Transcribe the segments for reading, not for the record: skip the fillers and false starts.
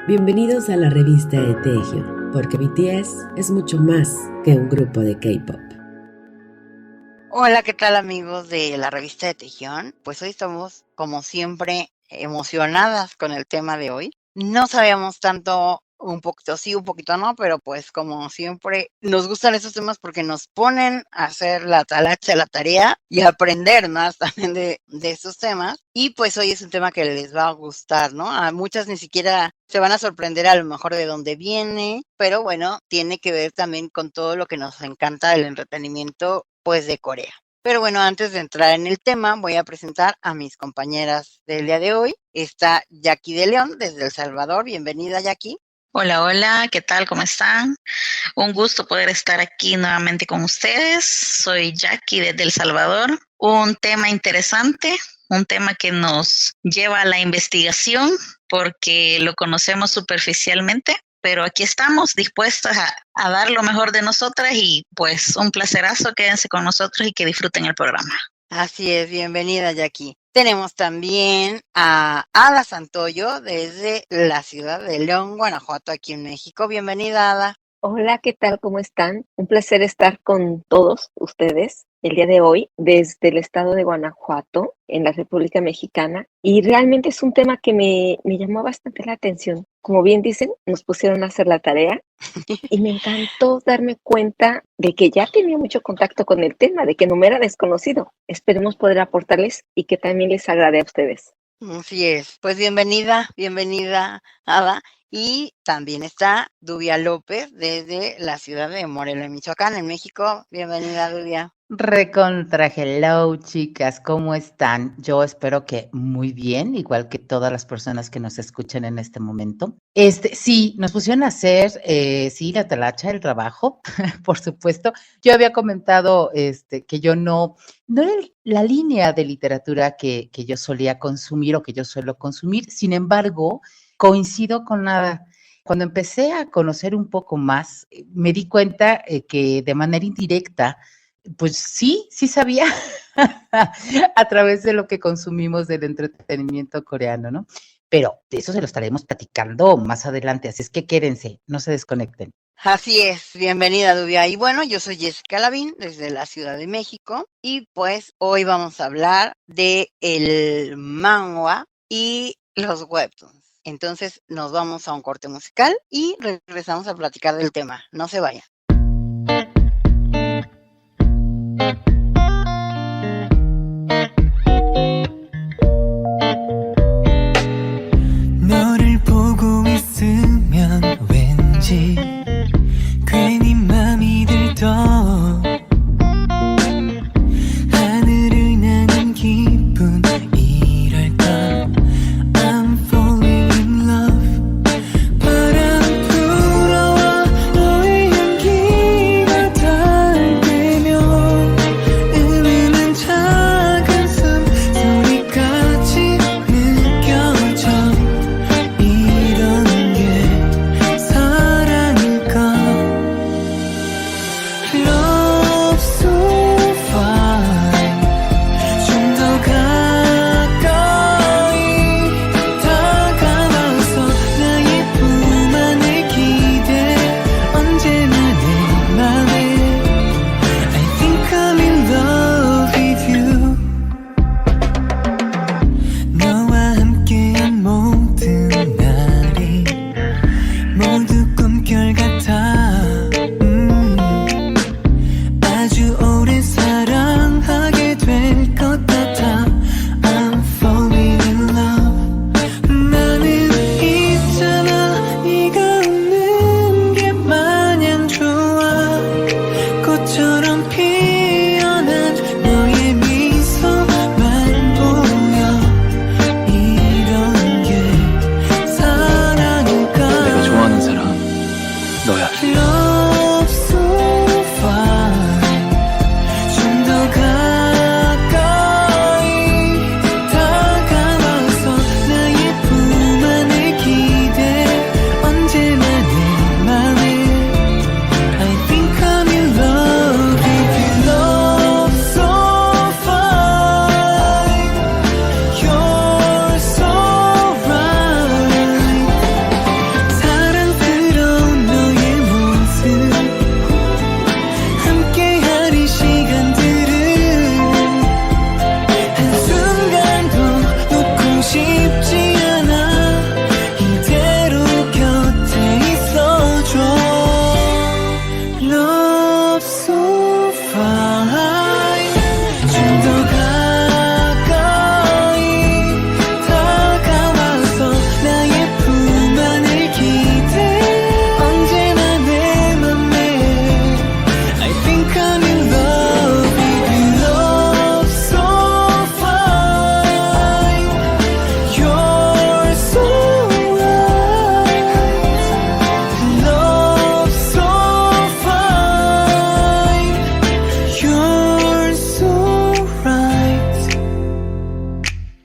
Bienvenidos a la revista de Taehyung, porque BTS es mucho más que un grupo de K-pop. Hola, ¿qué tal amigos de la revista de Taehyung? Pues hoy estamos, como siempre, emocionadas con el tema de hoy. No sabíamos tanto, un poquito sí, un poquito no, pero pues como siempre nos gustan esos temas porque nos ponen a hacer la talacha, la tarea y aprender más también de esos temas. Y pues hoy es un tema que les va a gustar, ¿no? A muchas ni siquiera se van a sorprender a lo mejor de dónde viene, pero bueno, tiene que ver también con todo lo que nos encanta del entretenimiento, pues de Corea. Pero bueno, antes de entrar en el tema, voy a presentar a mis compañeras del día de hoy. Está Jackie de León desde El Salvador. Bienvenida, Jackie. Hola, hola, ¿qué tal? ¿Cómo están? Un gusto poder estar aquí nuevamente con ustedes. Soy Jackie desde El Salvador. Un tema interesante, un tema que nos lleva a la investigación porque lo conocemos superficialmente, pero aquí estamos dispuestas a dar lo mejor de nosotras y pues un placerazo, quédense con nosotros y que disfruten el programa. Así es, bienvenida, Jackie. Tenemos también a Ada Santoyo desde la ciudad de León, Guanajuato, aquí en México. Bienvenida, Ada. Hola, ¿qué tal? ¿Cómo están? Un placer estar con todos ustedes el día de hoy desde el estado de Guanajuato, en la República Mexicana. Y realmente es un tema que me llamó bastante la atención. Como bien dicen, nos pusieron a hacer la tarea y me encantó darme cuenta de que ya tenía mucho contacto con el tema, de que no me era desconocido. Esperemos poder aportarles y que también les agrade a ustedes. Así es. Pues bienvenida, Ada. Y también está Dubia López desde la ciudad de Morelia, Michoacán, en México. Bienvenida, Dubia. Recontra hello, chicas, ¿cómo están? Yo espero que muy bien, igual que todas las personas que nos escuchan en este momento. Sí, nos pusieron a hacer, sí, la talacha, el trabajo, por supuesto. Yo había comentado, que yo no era la línea de literatura que yo solía consumir o que yo suelo consumir. Sin embargo, coincido con nada. Cuando empecé a conocer un poco más, me di cuenta que de manera indirecta, pues sí sabía a través de lo que consumimos del entretenimiento coreano, ¿no? Pero de eso se lo estaremos platicando más adelante, así es que quédense, no se desconecten. Así es, bienvenida, Dubia. Y bueno, yo soy Jessica Lavín desde la Ciudad de México y pues hoy vamos a hablar de el manhwa y los webtoons. Entonces nos vamos a un corte musical y regresamos a platicar del tema. No se vayan. 너를 보고 있으면 왠지 괜히 맘이 들떠 하늘을 나는 기분이랄까 I'm falling in love 바람 불어와 너의 향기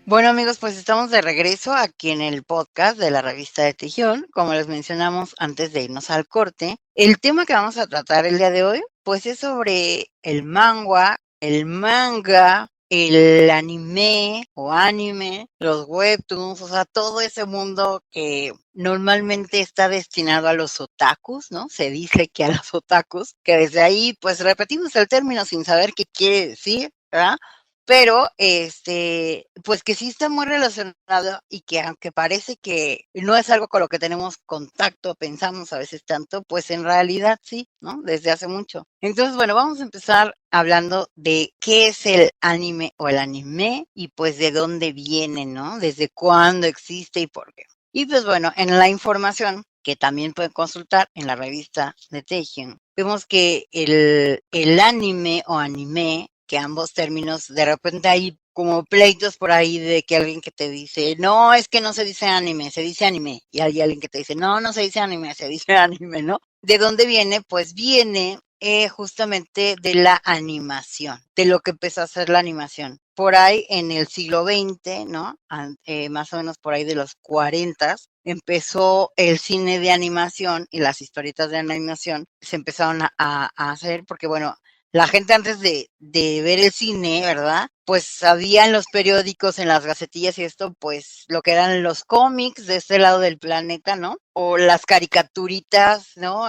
Bueno, amigos, pues estamos de regreso aquí en el podcast de la revista de Tejión. Como les mencionamos antes de irnos al corte, el tema que vamos a tratar el día de hoy, pues es sobre el manga, el anime o anime, los webtoons, o sea, todo ese mundo que normalmente está destinado a los otakus, ¿no? Se dice que a los otakus, que desde ahí, pues repetimos el término sin saber qué quiere decir, ¿verdad? Pero, pues que sí está muy relacionado y que aunque parece que no es algo con lo que tenemos contacto, pensamos a veces tanto, pues en realidad sí, ¿no? Desde hace mucho. Entonces, bueno, vamos a empezar hablando de qué es el anime o el anime y pues de dónde viene, ¿no? Desde cuándo existe y por qué. Y pues bueno, en la información que también pueden consultar en la revista de Tejion, vemos que el anime o anime, que ambos términos, de repente hay como pleitos por ahí de que alguien que te dice, no, es que no se dice anime, se dice anime. Y hay alguien que te dice, no, no se dice anime, se dice anime, ¿no? ¿De dónde viene? Pues viene justamente de la animación, de lo que empezó a hacer la animación. Por ahí en el siglo XX, ¿no? Más o menos por ahí de los 40, empezó el cine de animación y las historietas de animación se empezaron a hacer porque, bueno, la gente antes de ver el cine, ¿verdad? Pues había en los periódicos, en las gacetillas y esto, pues lo que eran los cómics de este lado del planeta, ¿no? O las caricaturitas, ¿no?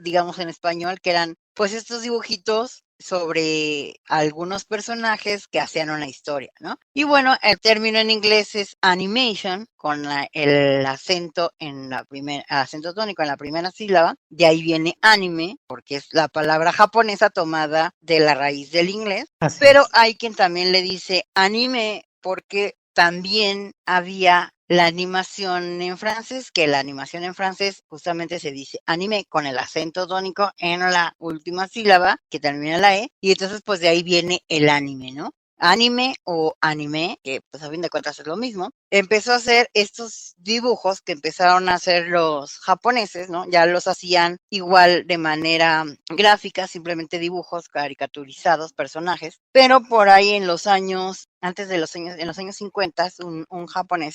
Digamos en español, que eran pues estos dibujitos sobre algunos personajes que hacían una historia, ¿no? Y bueno, el término en inglés es animation, con el acento en la primera, acento tónico en la primera sílaba, de ahí viene anime, porque es la palabra japonesa tomada de la raíz del inglés, Así pero es. hay quien también le dice anime porque también había la animación en francés, que la animación en francés justamente se dice anime con el acento tónico en la última sílaba que termina en la E, y entonces pues de ahí viene el anime, ¿no? Anime o anime, que pues a fin de cuentas es lo mismo, empezó a hacer estos dibujos que empezaron a hacer los japoneses, ¿no? Ya los hacían igual de manera gráfica, simplemente dibujos caricaturizados, personajes, pero por ahí en los años, antes de los años, en los años 50, un japonés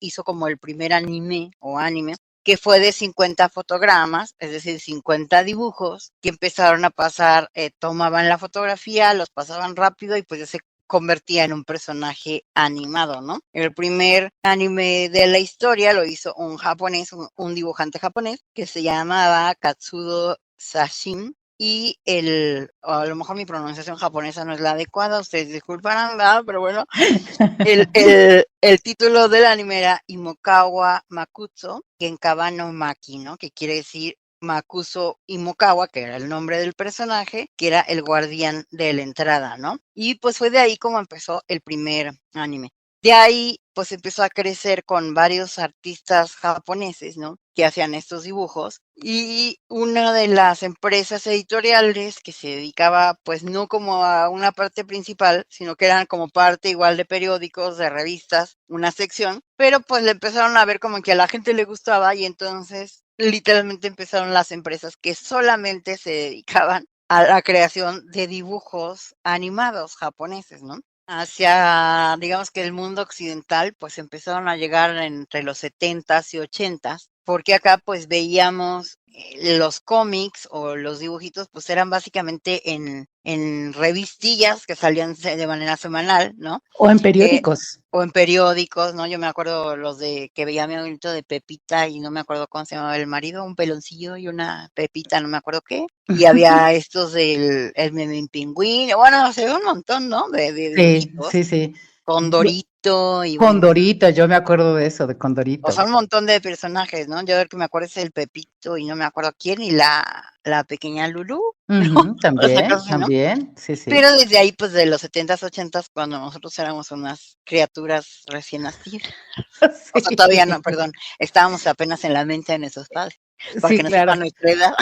hizo como el primer anime o anime, que fue de 50 fotogramas, es decir, 50 dibujos, que empezaron a pasar, tomaban la fotografía, los pasaban rápido y pues ya se convertía en un personaje animado, ¿no? El primer anime de la historia lo hizo un japonés, un dibujante japonés, que se llamaba Katsudo Sashin, y a lo mejor mi pronunciación japonesa no es la adecuada, ustedes disculparán, ¿verdad? Pero bueno, el título del anime era Imokawa Makutsu Genkawa no Maki, ¿no? Que quiere decir Makuso Imokawa, que era el nombre del personaje, que era el guardián de la entrada, ¿no? Y pues fue de ahí como empezó el primer anime. De ahí, pues empezó a crecer con varios artistas japoneses, ¿no? Que hacían estos dibujos. Y una de las empresas editoriales que se dedicaba, pues no como a una parte principal, sino que eran como parte igual de periódicos, de revistas, una sección, pero pues le empezaron a ver como que a la gente le gustaba y entonces literalmente empezaron las empresas que solamente se dedicaban a la creación de dibujos animados japoneses, ¿no? Hacia, digamos que el mundo occidental, pues empezaron a llegar entre los 70s y 80s, porque acá pues veíamos los cómics o los dibujitos, pues eran básicamente en revistillas que salían de manera semanal, ¿no? O en Eh, periódicos. o en periódicos, ¿no? Yo me acuerdo los de que veía mi abuelito de Pepita y no me acuerdo cómo se llamaba el marido, un peloncillo y una Pepita, no me acuerdo qué. Y había estos del el Memín Pingüino, bueno, se ve un montón, ¿no? De Sí, dibujitos, sí, sí. Condorito y bueno, Condorito, yo me acuerdo de eso, de o sea, Condorito. un montón de personajes, ¿no? Yo el que me acuerdo es el Pepito y no me acuerdo quién, y la pequeña Lulú, ¿no? Ujú, O sea, también, cosas así, ¿no? también, sí, sí. Pero desde ahí, pues de los 70s, 80s, cuando nosotros éramos unas criaturas recién nacidas, o sea, todavía no, Sí, perdón, estábamos apenas en la mente de nuestros padres, para que sí, no claro. sepan nuestra edad,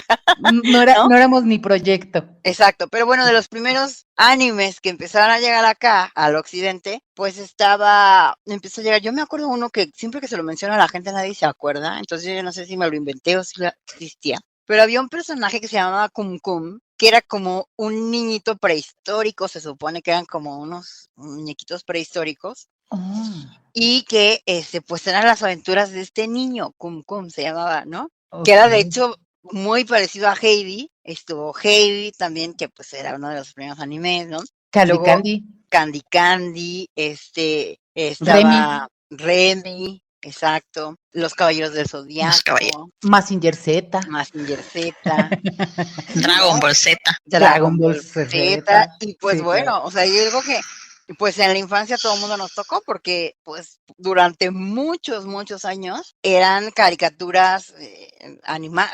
No ¿no? éramos ni proyecto. Exacto, pero bueno, de los primeros animes que empezaron a llegar acá, al occidente, pues empezó a llegar, yo me acuerdo uno que siempre que se lo menciona a la gente nadie se acuerda, entonces yo no sé si me lo inventé o si existía, pero había un personaje que se llamaba Kum Kum, que era como un niñito prehistórico, se supone que eran como unos muñequitos prehistóricos, Oh, y que, pues, eran las aventuras de este niño, Cum Cum se llamaba, ¿no? Que era, de okey. hecho, muy parecido a Heidi. Estuvo Heidi también, que, pues, era uno de los primeros animes, ¿no? Candy Luego Candy, Candy Candy, Remy, estaba Remy, exacto, Los Caballeros del Los caballeros. Zodiaco, Mazinger Z, Mazinger Z, Dragon ¿no? Ball Z. Dragon Dragon Ball Ball Z, Z, y pues sí, claro. bueno, o sea, yo digo que, pues, en la infancia todo el mundo nos tocó porque, pues, durante muchos, muchos años eran caricaturas,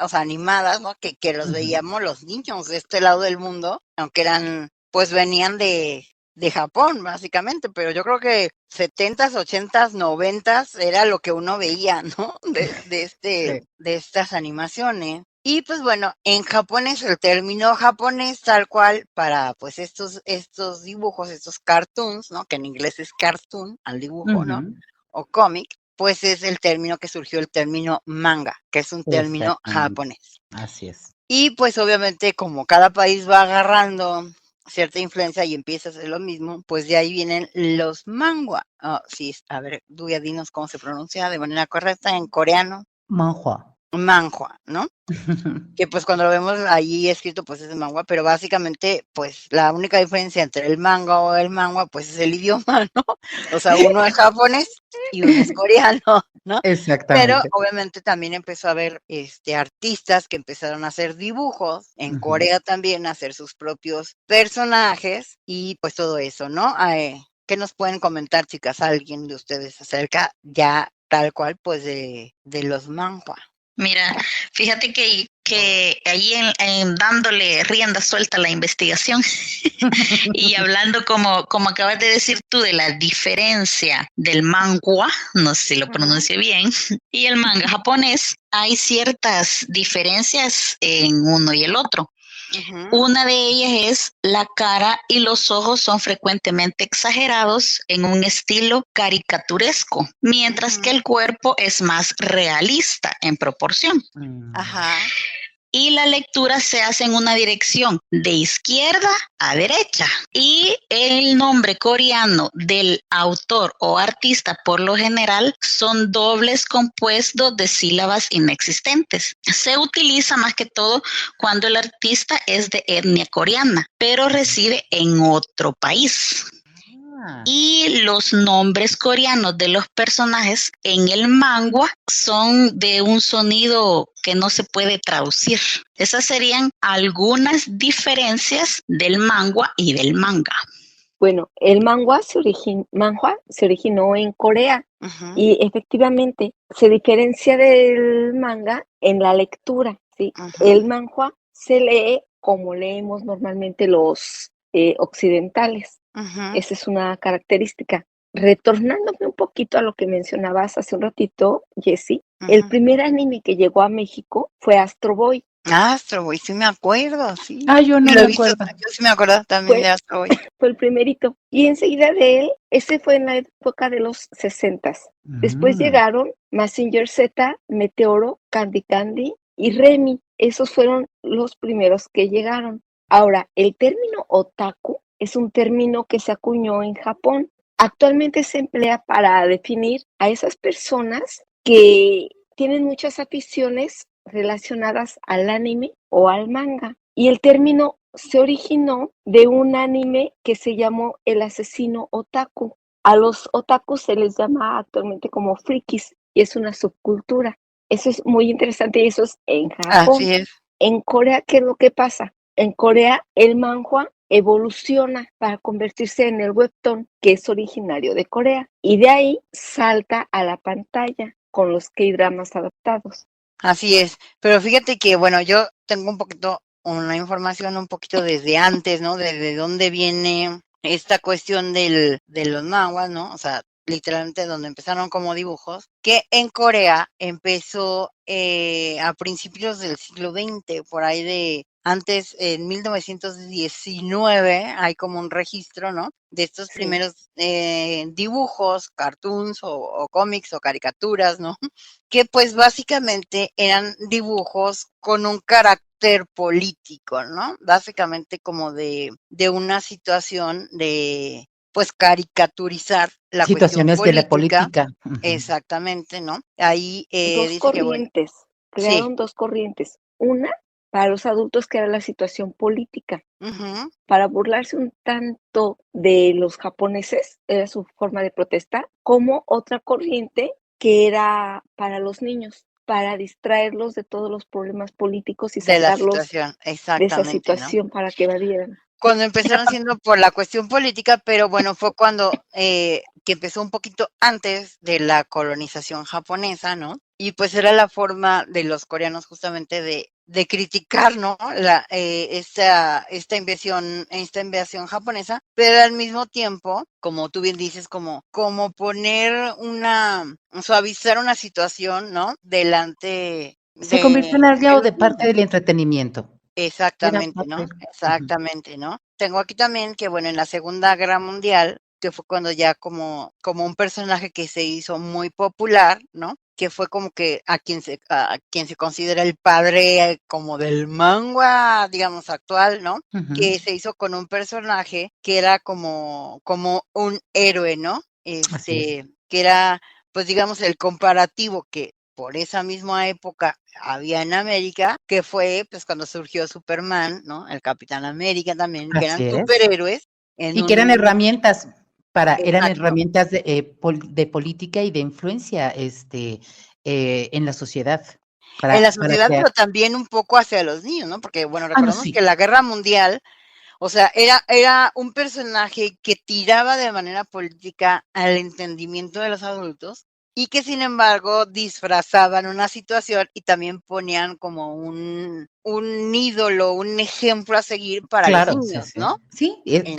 o sea, animadas, ¿no? Que los Ujú. veíamos los niños de este lado del mundo, aunque eran, pues, venían de Japón, básicamente, pero yo creo que 70s, 80s, 90s era lo que uno veía, ¿no? Sí. De estas animaciones. Y pues bueno, en japonés, el término japonés tal cual para pues estos dibujos, estos cartoons, ¿no? Que en inglés es cartoon, al dibujo, ¿no? Ujú. O cómic, pues es el término que surgió el término manga, que es un término Exactamente, japonés. así es. Y pues obviamente como cada país va agarrando cierta influencia y empieza a hacer lo mismo, pues de ahí vienen los manhwa. Sí, a ver, Duya, dinos cómo se pronuncia de manera correcta en coreano. Manhua. Manhwa, ¿no? Que pues cuando lo vemos ahí escrito pues es el manhwa, pero básicamente pues la única diferencia entre el manga o el manhwa pues es el idioma, ¿no? O sea, uno es japonés y uno es coreano, ¿no? Pero Exactamente. obviamente también empezó a haber artistas que empezaron a hacer dibujos, en Ujú. Corea también a hacer sus propios personajes y pues todo eso, ¿no? ¿Qué nos pueden comentar, chicas, alguien de ustedes acerca ya tal cual pues de los manhwa? Mira, fíjate que ahí dándole rienda suelta a la investigación y hablando como acabas de decir tú de la diferencia del manhwa, no sé si lo Ujú, pronuncie bien, y el manga japonés, hay ciertas diferencias en uno y el otro. ujú, Una de ellas es la cara y los ojos son frecuentemente exagerados en un estilo caricaturesco, mientras que ujú. el cuerpo es más realista en proporción. Mm. Ajá. Y la lectura se hace en una dirección de izquierda a derecha. Y el nombre coreano del autor o artista por lo general son dobles compuestos de sílabas inexistentes. Se utiliza más que todo cuando el artista es de etnia coreana, pero reside en otro país. Ah, Y los nombres coreanos de los personajes en el manga son de un sonido que no se puede traducir. Esas serían algunas diferencias del manga y del manga. Bueno, el manhwa se originó en Corea Ujú, y efectivamente se diferencia del manga en la lectura, ¿sí? ujú, El manhwa se lee como leemos normalmente los occidentales. ujú, Esa es una característica. Retornándome un poquito a lo que mencionabas hace un ratito, Jessie, el ujú. primer anime que llegó a México fue Astro Boy. Astro Boy, sí me acuerdo, sí. ah, yo Sí no lo me he visto, acuerdo. yo sí me acuerdo también de Fue Astro Boy. fue el primerito. Y enseguida de él, ese fue en la época de los 60s. Después Mm, llegaron Mazinger Z, Meteoro, Candy Candy y Remy. Esos fueron los primeros que llegaron. Ahora, el término otaku es un término que se acuñó en Japón. Actualmente se emplea para definir a esas personas que tienen muchas aficiones relacionadas al anime o al manga. Y el término se originó de un anime que se llamó El asesino otaku. A los otakus se les llama actualmente como frikis y es una subcultura. Eso es muy interesante y eso es en Japón. Así es. En Corea, ¿qué es lo que pasa? En Corea, el manhwa evoluciona para convertirse en el webtoon, que es originario de Corea, y de ahí salta a la pantalla con los K-dramas adaptados. Así es. Pero fíjate que, bueno, yo tengo un poquito, una información un poquito desde antes, ¿no? Desde dónde viene esta cuestión de los manhwas, ¿no? O sea, literalmente donde empezaron como dibujos, que en Corea empezó a principios del siglo XX, por ahí de antes, en 1919, hay como un registro, ¿no? De estos Sí. primeros dibujos, cartoons o cómics o caricaturas, ¿no? Que pues básicamente eran dibujos con un carácter político, ¿no? Básicamente como de una situación de pues caricaturizar la cuestión Situaciones de la política. política. Ujú. Exactamente, ¿no? Ahí Dos dice que, bueno, corrientes, sí, crearon dos corrientes. Una, para los adultos, que era la situación política, ujú, para burlarse un tanto de los japoneses, era su forma de protesta, como otra corriente que era para los niños, para distraerlos de todos los problemas políticos y de la sacarlos situación, de esa exactamente, ¿no? situación para que evadieran. Cuando empezaron siendo por la cuestión política, pero bueno, fue cuando que empezó un poquito antes de la colonización japonesa, ¿no? Y pues era la forma de los coreanos justamente de criticar, ¿no? Esta invasión japonesa, pero al mismo tiempo, como tú bien dices, como poner suavizar una situación, ¿no? Delante Se convirtió en de algo los de parte niños. del entretenimiento. Era Exactamente, parte. ¿no? Ujú. Exactamente, ¿no? Tengo aquí también que, bueno, en la Segunda Guerra Mundial, que fue cuando ya como un personaje que se hizo muy popular, ¿no? Que fue como que a quien se considera el padre como del manga, digamos, actual, ¿no? Ujú. Que se hizo con un personaje que era como un héroe, ¿no? Así es. Que era, pues, digamos, el comparativo que por esa misma época había en América, que fue, pues, cuando surgió Superman, ¿no? El Capitán América también, que eran Así es. superhéroes en Y que eran un herramientas eran exacto, herramientas de política y de influencia, en la sociedad en la para sociedad, crear. pero también un poco hacia los niños, ¿no? Porque, bueno, Ah, no, recordemos que sí, la Guerra Mundial, o sea, era un personaje que tiraba de manera política al entendimiento de los adultos y que, sin embargo, disfrazaban una situación y también ponían como un ídolo, un ejemplo a seguir para los claro, sí, niños, sí. ¿no? Sí, En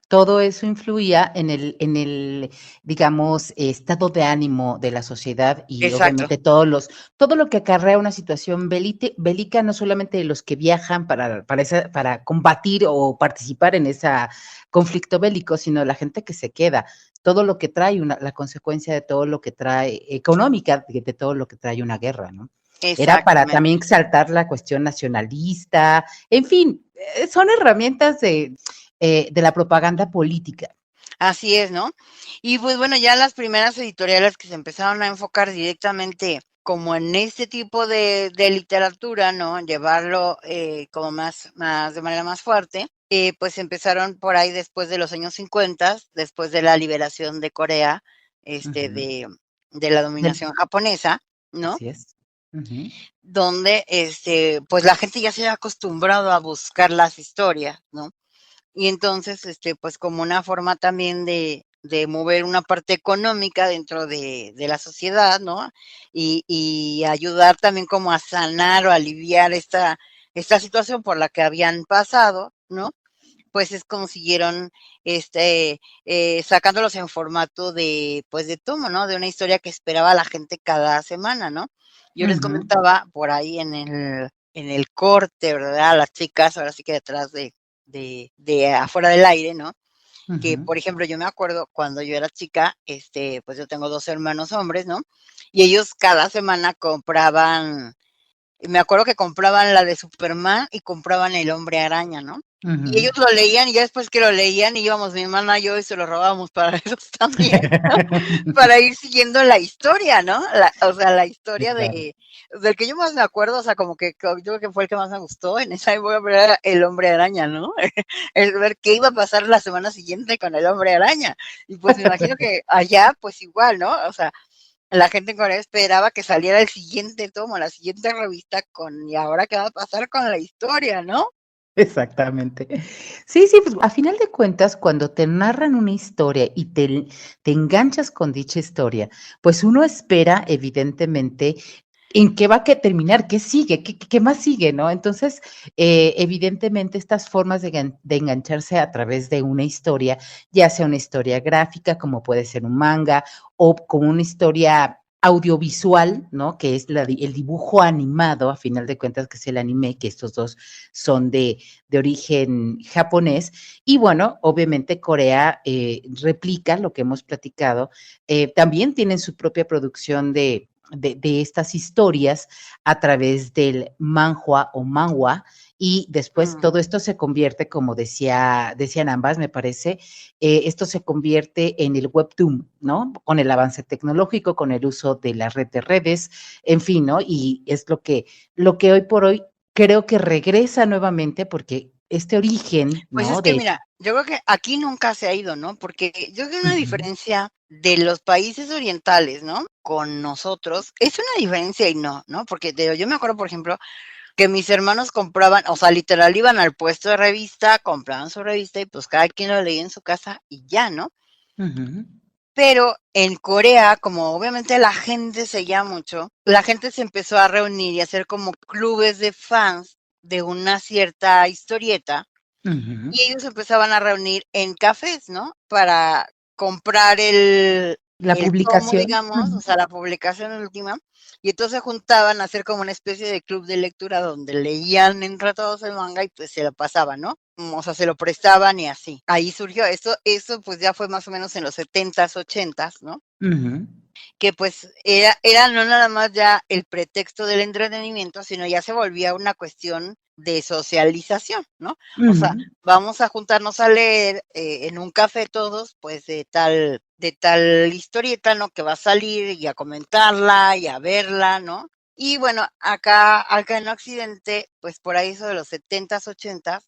todo eso influía en el, digamos, estado de ánimo de la sociedad y exacto, obviamente todo lo que acarrea una situación bélica, no solamente de los que viajan para combatir o participar en ese conflicto bélico, sino la gente que se queda, todo lo que trae la consecuencia de todo lo que trae económica, de todo lo que trae una guerra, ¿no? Era para también exactamente. exaltar la cuestión nacionalista, en fin, son herramientas de la propaganda política. Así es, ¿no? Y pues bueno, ya las primeras editoriales que se empezaron a enfocar directamente como en este tipo de literatura, ¿no? Llevarlo como de manera más fuerte, pues empezaron por ahí después de los años 50, después de la liberación de Corea, Ujú. de la Del dominación japonesa, ¿no? Así es. Ujú, Donde pues la gente ya se había acostumbrado a buscar las historias, ¿no? Y entonces, pues como una forma también de mover una parte económica dentro de la sociedad, ¿no? Y ayudar también como a sanar o aliviar esta situación por la que habían pasado, ¿no? Pues es consiguieron, sacándolos en formato pues de tomo, ¿no? De una historia que esperaba la gente cada semana, ¿no? Yo les ujú, comentaba por ahí en el corte, ¿verdad? Las chicas, ahora sí que detrás de afuera del aire, ¿no? Que, ujú. por ejemplo, yo me acuerdo cuando yo era chica, pues yo tengo 2 hermanos hombres, ¿no? Y ellos cada semana me acuerdo que compraban la de Superman y compraban El Hombre Araña, ¿no? Y Ujú. ellos lo leían y ya después que lo leían íbamos mi hermana y yo y se lo robábamos para ellos también, ¿no? Para ir siguiendo la historia, ¿no? O sea, la Sí, historia claro. del que yo más me acuerdo, o sea, como que yo creo que fue el que más me gustó en esa época, pero era El Hombre Araña, ¿no? El ver qué iba a pasar la semana siguiente con El Hombre Araña. Y pues me imagino que allá, pues igual, ¿no? O sea, la gente en Corea esperaba que saliera el siguiente tomo, la siguiente revista ¿y ahora qué va a pasar con la historia, no? Exactamente. Sí, sí, pues, a final de cuentas, cuando te narran una historia y te enganchas con dicha historia, pues uno espera, evidentemente, en qué va a terminar, qué sigue, qué más sigue, ¿no? Entonces, evidentemente, estas formas de engancharse a través de una historia, ya sea una historia gráfica, como puede ser un manga, o como una historia audiovisual, ¿no? Que es el dibujo animado, a final de cuentas, que es el anime, que estos dos son de origen japonés. Y bueno, obviamente Corea replica lo que hemos platicado. También tienen su propia producción de estas historias a través del manhwa o manhwa, y después Mm. todo esto se convierte, como decían ambas, me parece, esto se convierte en el webtoon, ¿no? Con el avance tecnológico, con el uso de la red de redes, en fin, ¿no? Y es lo que hoy por hoy creo que regresa nuevamente porque este origen, Pues ¿no? es que mira, yo creo que aquí nunca se ha ido, ¿no? Porque yo creo que una Ujú, diferencia de los países orientales, ¿no? Con nosotros, es una diferencia y no, ¿no? Porque yo me acuerdo, por ejemplo, que mis hermanos compraban, o sea, literal iban al puesto de revista, compraban su revista y pues cada quien lo leía en su casa y ya, ¿no? ujú, Pero en Corea, como obviamente la gente seguía mucho, la gente se empezó a reunir y a hacer como clubes de fans de una cierta historieta ujú. y ellos se empezaban a reunir en cafés, ¿no? Para comprar el La tomo, publicación. digamos, o sea, la publicación última, y entonces se juntaban a hacer como una especie de club de lectura donde leían entre todos el manga y pues se lo pasaban, ¿no? O sea, se lo prestaban y así. Ahí surgió eso pues ya fue más o menos en los 70s, 80s, ¿no? Ujú. Que pues era no nada más ya el pretexto del entretenimiento, sino ya se volvía una cuestión de socialización, ¿no? O sea, Ujú, vamos a juntarnos a leer en un café todos, pues de tal historieta, ¿no? Que va a salir y a comentarla y a verla, ¿no? Y bueno, acá en Occidente, pues por ahí eso de los 70s, 80s,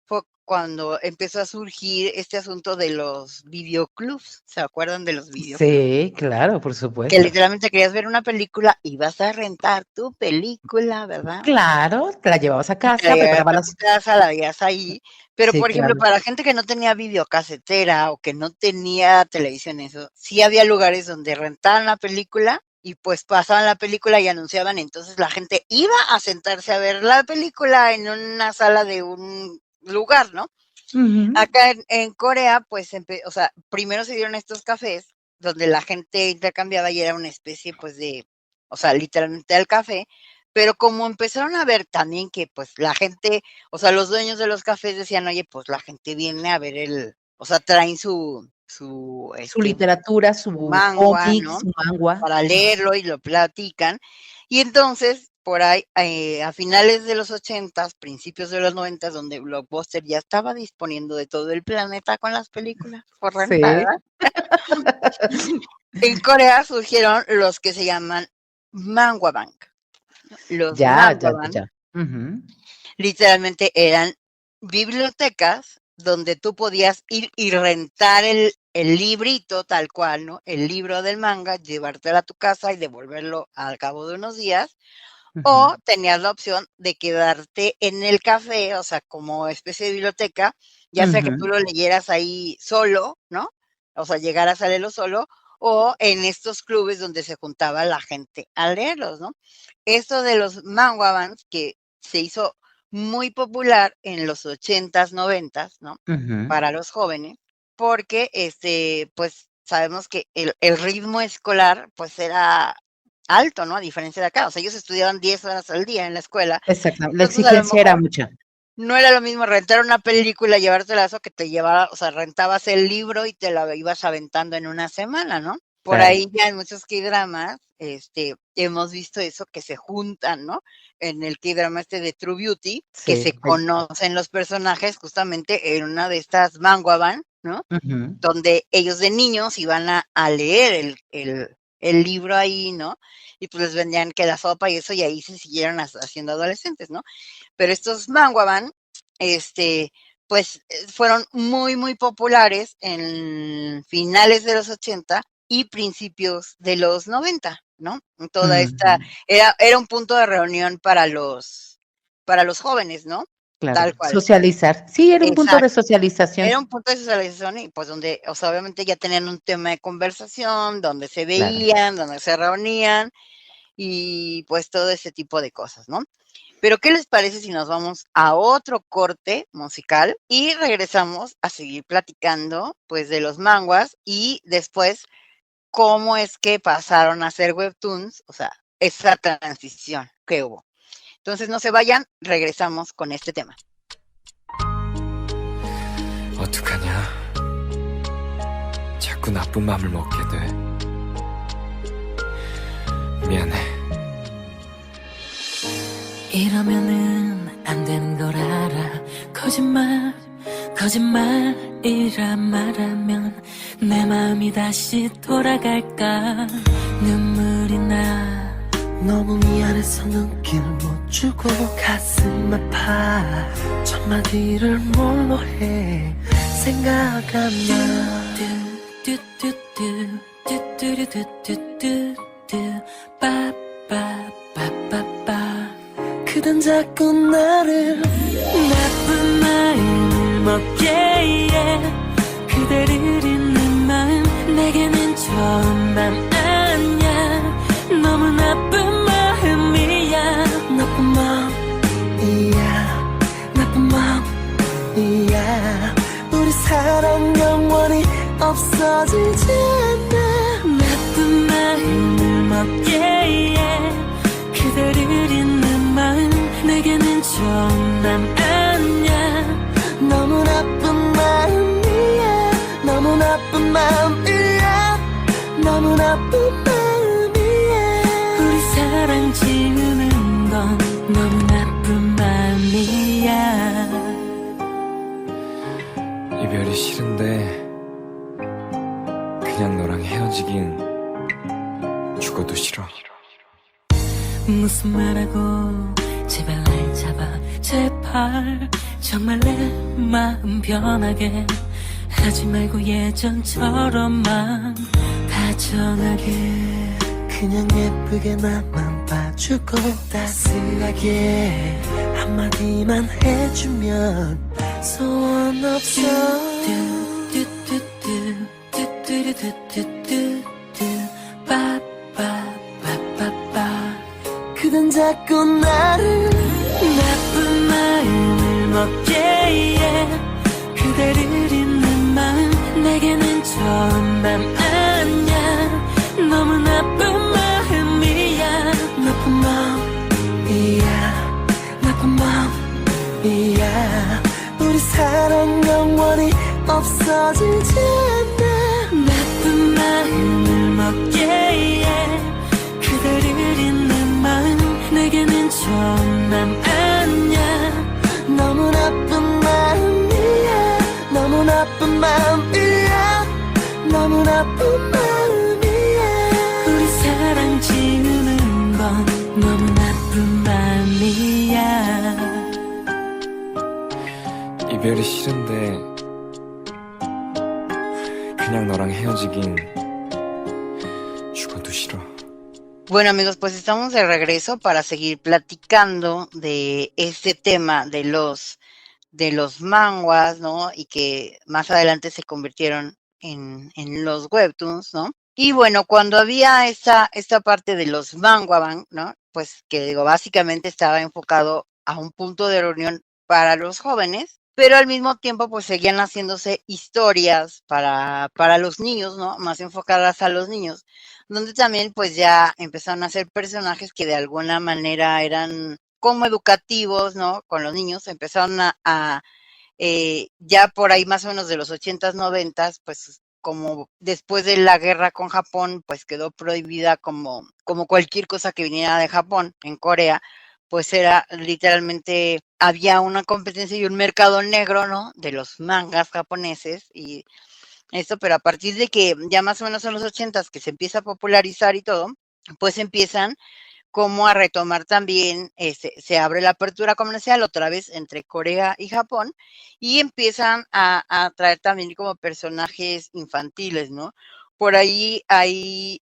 fue cuando empezó a surgir este asunto de los videoclubs. ¿Se acuerdan de los videoclubs? sí, claro, por Que supuesto. literalmente querías ver una película y vas a rentar tu película, ¿verdad? Claro, te la llevabas a Y te la casa, llevabas preparabas a tu casa, la veías ahí. Pero, sí, por ejemplo, claro. para la gente que no tenía videocasetera o que no tenía televisión, eso, sí había lugares donde rentaban la película y pues pasaban la película y anunciaban, entonces la gente iba a sentarse a ver la película en una sala de un lugar, ¿no? Ujú, Acá en Corea, pues, o sea, primero se dieron estos cafés donde la gente intercambiaba y era una especie, pues, o sea, literalmente el café, pero como empezaron a ver también que, pues, la gente, o sea, los dueños de los cafés decían, oye, pues la gente viene a ver o sea, traen su literatura, su manga, cómic, ¿no? su mangua. Para leerlo y lo platican. Y entonces, por ahí, a finales de los 80s, principios de los 90s, donde Blockbuster ya estaba disponiendo de todo el planeta con las películas por rentar, Sí. en Corea surgieron los que se llaman Manhwabank. Los Ya, ya, ya, Manhwabank ya. Ujú, literalmente eran bibliotecas donde tú podías ir y rentar el librito tal cual, ¿no? El libro del manga, llevártelo a tu casa y devolverlo al cabo de unos días, ujú, o tenías la opción de quedarte en el café, o sea, como especie de biblioteca, ya sea que tú ujú, lo leyeras ahí solo, ¿no? O sea, llegaras a leerlo solo, o en estos clubes donde se juntaba la gente a leerlos, ¿no? Esto de los manhwabans que se hizo muy popular en los 80s, 90s, ¿no? ujú. Para los jóvenes, porque, pues, sabemos que el ritmo escolar, pues, era alto, ¿no? A diferencia de acá, o sea, ellos estudiaban 10 horas al día en la escuela, Exactamente, la entonces, a lo exigencia era mejor mucha. no era lo mismo rentar una película, llevártela eso que te llevara, o sea, rentabas el libro y te la ibas aventando en una semana, ¿no? Por Claro. ahí ya en muchos K-dramas, hemos visto eso que se juntan, ¿no? En el K-drama de True Beauty, que Sí, se conocen los personajes justamente en una de estas manhwaban, ¿no? ujú, Donde ellos de niños iban a leer el libro ahí, ¿no? Y pues les vendían que la sopa y eso, y ahí se siguieron haciendo adolescentes, ¿no? Pero estos manhwaban, pues fueron muy, muy populares en finales de los 80 y principios de los 90, ¿no? Toda esta, ujú, era un punto de reunión para los jóvenes, ¿no? claro. Tal cual. Socializar. Sí, era un punto de Exacto. socialización. Era un punto de socialización y pues donde, o sea, obviamente ya tenían un tema de conversación, donde se Claro. veían, donde se reunían y pues todo ese tipo de cosas, ¿no? Pero, ¿qué les parece si nos vamos a otro corte musical y regresamos a seguir platicando, pues, de los manguas y después cómo es que pasaron a ser webtoons, o sea, esa transición que hubo? Entonces, no se vayan, regresamos con este tema. 어떡하냐? 자꾸 나쁜 맘을 먹게 돼. 미안해. 이러면은 안 되는 걸 알아. 거짓말이라 말하면 내 마음이 다시 돌아갈까. 눈물이 나. 너무 미안해서 눈길 못 주고 가슴 아파. 첫마디를 뭘로 해 생각하면 빠빠빠빠빠. 그댄 자꾸 나를 나쁜 마음을 먹게 해. 그대를 잊는 마음 내게는 좋은 맘 아니야. 너무 나쁜 마음이야. 나쁜 마음이야. 나쁜 마음이야. 우리 사랑 영원히 없어지지 않아. 나쁜 마음을 먹게 해. 그대를 잊는 마음 내게는 좋은 맘 아니야. 너무 나쁜 마음이야. 너무 나쁜 마음이야. 너무 나쁜 마음이야. 우리 사랑 지우는 건 너무 나쁜 마음이야. 이별이 싫은데 그냥 너랑 헤어지긴 죽어도 싫어. 무슨 말하고 제발 날 잡아. 제발 정말 내 마음 변하게 하지 말고 예전처럼만 다정하게. 그냥 예쁘게 나만 봐주고 따스하게 한마디만 해주면 소원 없어. 빠빠빠빠빠. 그댄 자꾸 나를 나쁜 마음을 먹게 해. 그대를 잊는 마음 내게는 좋은 맘 아니야. 너무 나쁜 마음이야. 나쁜 마음이야. 나쁜 마음이야. 우리 사랑 영원히 없어지지 않아. 나쁜 마음을 먹게 해. 그대를 잊는 마음 내게는 좋은 맘 아니야. 너무 나쁜 마음이야. 너무 나쁜 마음이야. 너무 나쁜 마음이야. 우리 사랑 지우는 건 너무 나쁜 마음이야. 이별이 싫은데 그냥 너랑 헤어지긴 죽어도 싫어. Bueno, amigos, pues estamos de regreso para seguir platicando de este tema de los manhwas, ¿no? Y que más adelante se convirtieron en los webtoons, ¿no? Y bueno, cuando había esta parte de los manhwa, ¿no? Pues que digo, básicamente estaba enfocado a un punto de reunión para los jóvenes, pero al mismo tiempo pues seguían haciéndose historias para los niños, ¿no? Más enfocadas a los niños, donde también pues ya empezaron a ser personajes que de alguna manera eran como educativos, ¿no? Con los niños, empezaron ya por ahí más o menos de los 80s, 90s, pues como después de la guerra con Japón, pues quedó prohibida como cualquier cosa que viniera de Japón, en Corea, pues era literalmente, había una competencia y un mercado negro, ¿no? De los mangas japoneses y esto, pero a partir de que ya más o menos en los 80s que se empieza a popularizar y todo, pues empiezan como a retomar también, se abre la apertura comercial otra vez entre Corea y Japón y empiezan a traer también como personajes infantiles, ¿no? Por ahí hay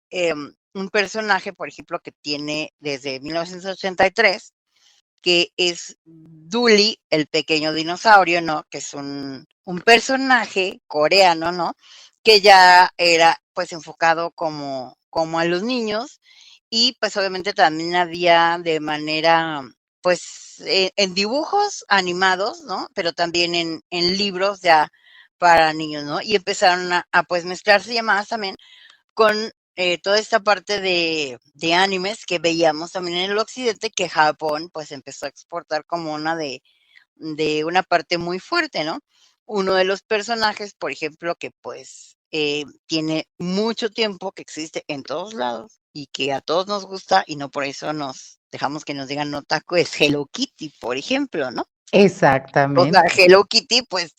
un personaje, por ejemplo, que tiene desde 1983, que es Dooley, el pequeño dinosaurio, ¿no? Que es un personaje coreano, ¿no? Que ya era pues enfocado como a los niños y pues obviamente también había de manera pues en dibujos animados, ¿no? Pero también en libros ya para niños, ¿no? Y empezaron a pues mezclarse llamadas también con toda esta parte de animes que veíamos también en el occidente, que Japón pues empezó a exportar como una de una parte muy fuerte, ¿no? Uno de los personajes, por ejemplo, que pues tiene mucho tiempo que existe en todos lados, y que a todos nos gusta y no por eso nos dejamos que nos digan no taco, es Hello Kitty, por ejemplo, ¿no? O sea, Exactamente. Hello Kitty, pues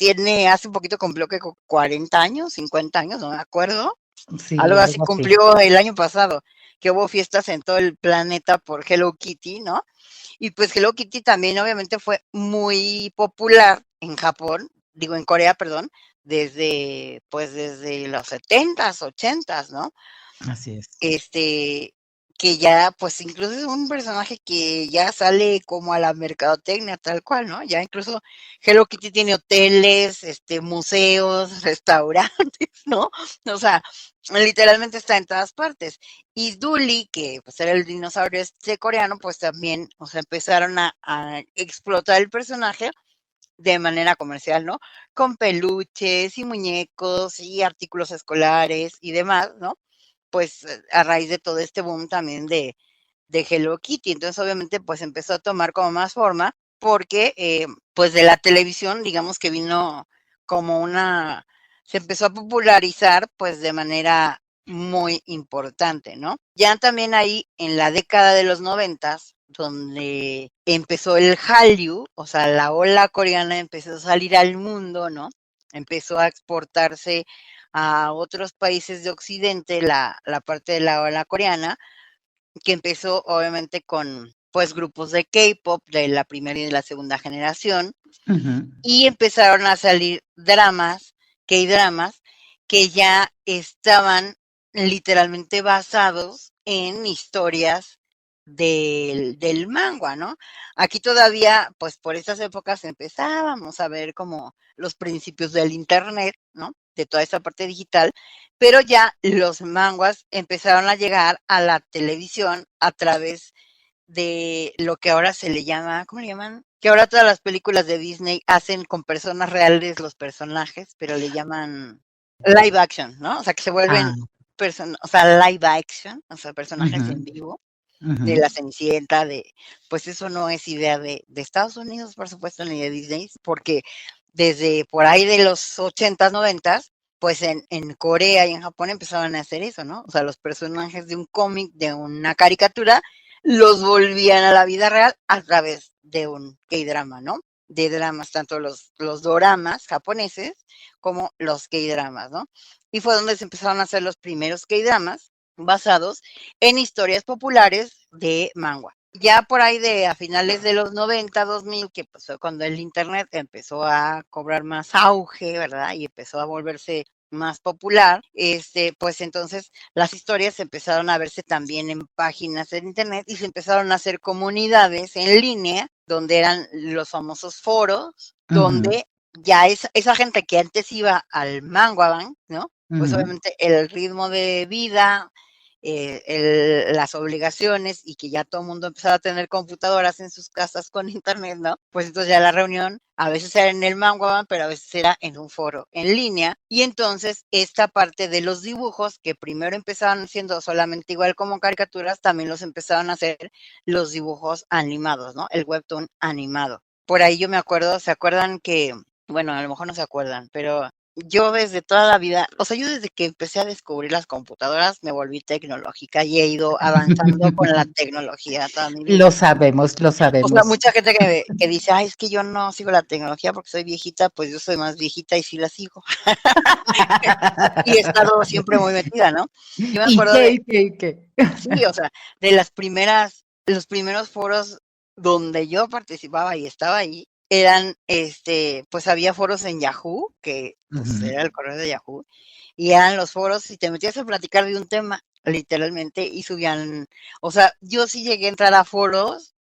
hace un poquito cumplió que 40 años, 50 años, no me acuerdo. Sí, Algo así algo así. cumplió el año pasado, que hubo fiestas en todo el planeta por Hello Kitty, ¿no? Y pues Hello Kitty también obviamente fue muy popular en Japón, digo en Corea, perdón, desde los 70s, 80s, ¿no? Así es. Este, que ya, pues incluso es un personaje que ya sale como a la mercadotecnia tal cual, ¿no? Ya incluso Hello Kitty tiene hoteles, museos, restaurantes, ¿no? O sea, literalmente está en todas partes. Y Dully, que pues era el dinosaurio coreano, pues también, o sea, empezaron a explotar el personaje de manera comercial, ¿no? Con peluches y muñecos y artículos escolares y demás, ¿no? Pues a raíz de todo este boom también de Hello Kitty. Entonces, obviamente, pues empezó a tomar como más forma porque, pues de la televisión, digamos que vino como se empezó a popularizar pues de manera muy importante, ¿no? Ya también ahí en la década de los 90, donde empezó el Hallyu, o sea, la ola coreana empezó a salir al mundo, ¿no? Empezó a exportarse a otros países de Occidente, la parte de la ola coreana, que empezó obviamente con pues grupos de K-pop de la primera y de la segunda generación, Ujú. y empezaron a salir K-dramas, que ya estaban literalmente basados en historias del manga, ¿no? Aquí todavía, pues por esas épocas empezábamos a ver como los principios del internet, ¿no? De toda esa parte digital, pero ya los manguas empezaron a llegar a la televisión a través de lo que ahora se le llama, ¿cómo le llaman? Que ahora todas las películas de Disney hacen con personas reales los personajes, pero le llaman live action, ¿no? O sea, que se Ah, vuelven o sea, live action, o sea, personajes en ujú, vivo de ujú. la Cenicienta, pues eso no es idea de Estados Unidos, por supuesto, ni de Disney, porque desde por ahí de los 80s, 90s, pues en Corea y en Japón empezaban a hacer eso, ¿no? O sea, los personajes de un cómic, de una caricatura, los volvían a la vida real a través de un K-drama, ¿no? De dramas, tanto los doramas japoneses como los K-dramas, ¿no? Y fue donde se empezaron a hacer los primeros K-dramas basados en historias populares de manga. Ya por ahí de a finales de los 90, 2000, que pues fue cuando el internet empezó a cobrar más auge, ¿verdad? Y empezó a volverse más popular, pues entonces las historias empezaron a verse también en páginas de internet y se empezaron a hacer comunidades en línea, donde eran los famosos foros, Ujú, donde ya esa gente que antes iba al Manguaban, ¿no? Pues ujú. obviamente el ritmo de vida, las obligaciones y que ya todo el mundo empezaba a tener computadoras en sus casas con internet, ¿no? Pues entonces ya la reunión a veces era en el Manguaban, pero a veces era en un foro en línea. Y entonces esta parte de los dibujos, que primero empezaban siendo solamente igual como caricaturas, también los empezaron a hacer los dibujos animados, ¿no? El webtoon animado. Por ahí yo me acuerdo, ¿se acuerdan que, bueno, a lo mejor no se acuerdan, pero yo desde toda la vida, o sea, yo desde que empecé a descubrir las computadoras me volví tecnológica y he ido avanzando con la tecnología toda mi vida. Lo sabemos, lo O sea, sabemos. mucha gente que dice, ay, es que yo no sigo la tecnología porque soy viejita, pues yo soy más viejita y sí la sigo. Y he estado siempre muy metida, ¿no? Yo me ¿Y acuerdo qué, y qué, y qué? sí, o sea, los primeros foros donde yo participaba y estaba ahí, eran, pues había foros en Yahoo, que pues Ujú. era el correo de Yahoo, y eran los foros y te metías a platicar de un tema, literalmente, y subían, o sea, yo sí llegué a entrar a foros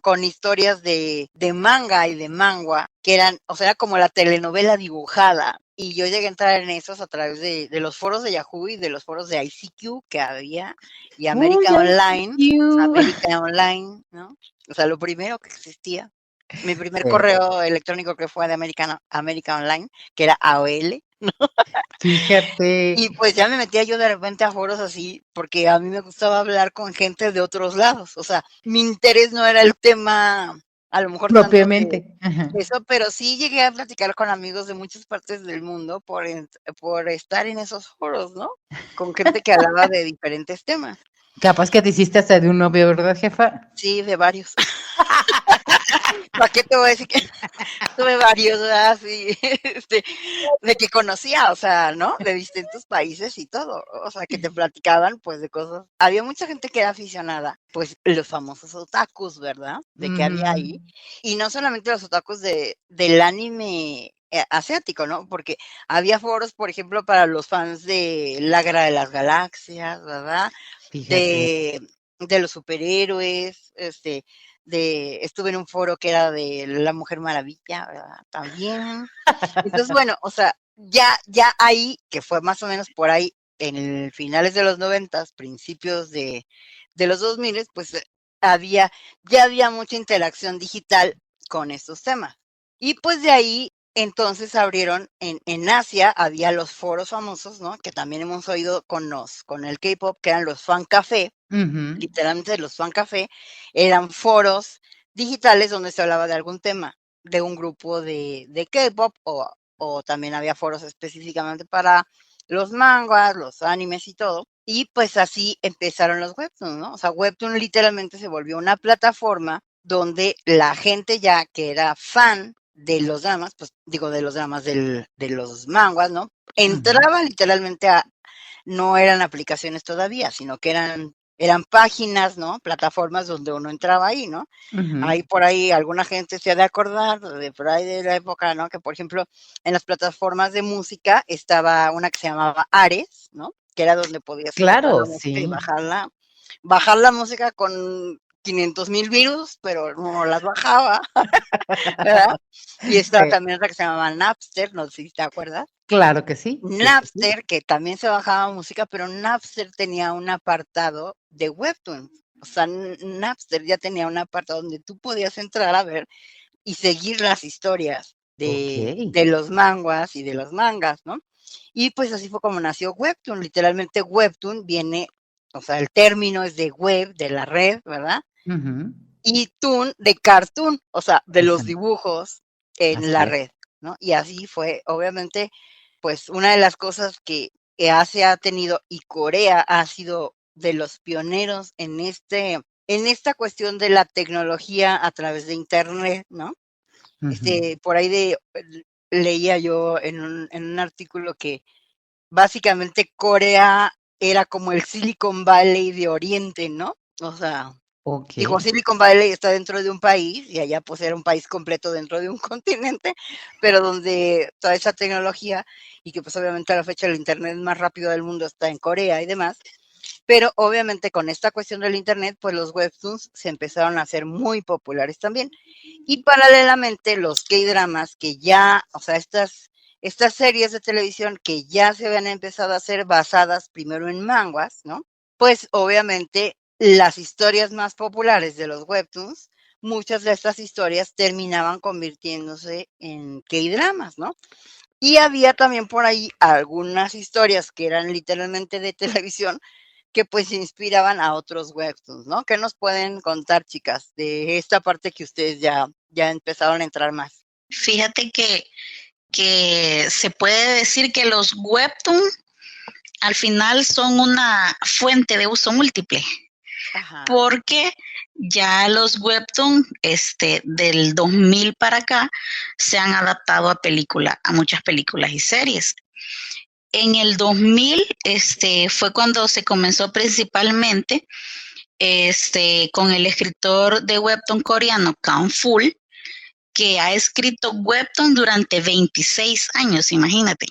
con historias de manga y de mangua, que eran, o sea, era como la telenovela dibujada, y yo llegué a entrar en esos a través de los foros de Yahoo y de los foros de ICQ que había, y Uy, ICQ. América Online, ¿no? O sea, lo primero que existía. Mi primer Sí, correo electrónico que fue de América Online, que era AOL. fíjate, Y pues ya me metía yo de repente a foros así, porque a mí me gustaba hablar con gente de otros lados. O sea, mi interés no era el tema, a lo mejor tanto propiamente. Ajá. de eso, pero sí llegué a platicar con amigos de muchas partes del mundo por estar en esos foros, ¿no? Con gente que hablaba de diferentes temas. Capaz que te hiciste hasta de un novio, ¿verdad, jefa? Sí, de varios. ¿Para qué te voy a decir que tuve varios, ¿verdad? Sí, de que conocía, o sea, ¿no? De distintos países y todo, o sea, que te platicaban, pues, de cosas. Había mucha gente que era aficionada, pues, los famosos otakus, ¿verdad? De que había ahí. Ujú. Y no solamente los otakus del anime asiático, ¿no? Porque había foros, por ejemplo, para los fans de La Guerra de las Galaxias, ¿verdad? Fíjate. De los superhéroes, estuve en un foro que era de La Mujer Maravilla, ¿verdad? También. Entonces, bueno, o sea, ya ahí, que fue más o menos por ahí, en finales de los 90, principios de los 2000, pues había, ya había mucha interacción digital con estos temas. Y pues de ahí, entonces abrieron en Asia, había los foros famosos, ¿no? Que también hemos oído con el K-pop, que eran los fan café, Ujú. literalmente los fan café, eran foros digitales donde se hablaba de algún tema, de un grupo de K-pop, o también había foros específicamente para los mangas, los animes y todo. Y pues así empezaron los webtoons, ¿no? O sea, webtoon literalmente se volvió una plataforma donde la gente ya que era fan de los dramas, pues digo de los dramas de los manguas, ¿no? Ujú. Entraba literalmente a, no eran aplicaciones todavía, sino que eran páginas, ¿no? Plataformas donde uno entraba ahí, ¿no? Ujú. Ahí por ahí alguna gente se ha de acordar de por ahí de la época, ¿no? Que por ejemplo, en las plataformas de música estaba una que se llamaba Ares, ¿no? Que era donde podías escuchar la Claro, música y sí. bajar la música con 500,000 virus, pero no las bajaba, ¿verdad? Y estaba Sí, también otra que se llamaba Napster, no sé si te acuerdas. claro que sí, sí, sí, sí. Napster, que también se bajaba música, pero Napster tenía un apartado de webtoons. O sea, Napster ya tenía un apartado donde tú podías entrar a ver y seguir las historias Okey. de los manguas y de los mangas, ¿no? Y pues así fue como nació Webtoon. Literalmente Webtoon viene, o sea, el término es de web, de la red, ¿verdad? Ujú. Y toon de cartoon, o sea, de los Exacto. dibujos en Así la es. red, ¿no? Y así fue, obviamente, pues una de las cosas que Asia ha tenido y Corea ha sido de los pioneros en esta cuestión de la tecnología a través de Internet, ¿no? Ujú. Por ahí leía yo en un artículo que básicamente Corea era como el Silicon Valley de Oriente, ¿no? O sea, digo, Okey. Silicon Valley está dentro de un país y allá pues era un país completo dentro de un continente, pero donde toda esa tecnología y que pues obviamente a la fecha el internet más rápido del mundo está en Corea y demás, pero obviamente con esta cuestión del internet pues los webtoons se empezaron a hacer muy populares también y paralelamente los K-dramas que ya, o sea, estas series de televisión que ya se habían empezado a hacer basadas primero en manguas, ¿no? Pues obviamente las historias más populares de los webtoons, muchas de estas historias terminaban convirtiéndose en K-dramas, ¿no? Y había también por ahí algunas historias que eran literalmente de televisión que pues inspiraban a otros webtoons, ¿no? ¿Qué nos pueden contar, chicas, de esta parte que ustedes ya empezaron a entrar más? Fíjate que se puede decir que los webtoons al final son una fuente de uso múltiple, Ajá. porque ya los webtoons del 2000 para acá se han adaptado a muchas películas y series. En el 2000 fue cuando se comenzó principalmente con el escritor de webtoon coreano Kang Full, que ha escrito webtoon durante 26 años, imagínate.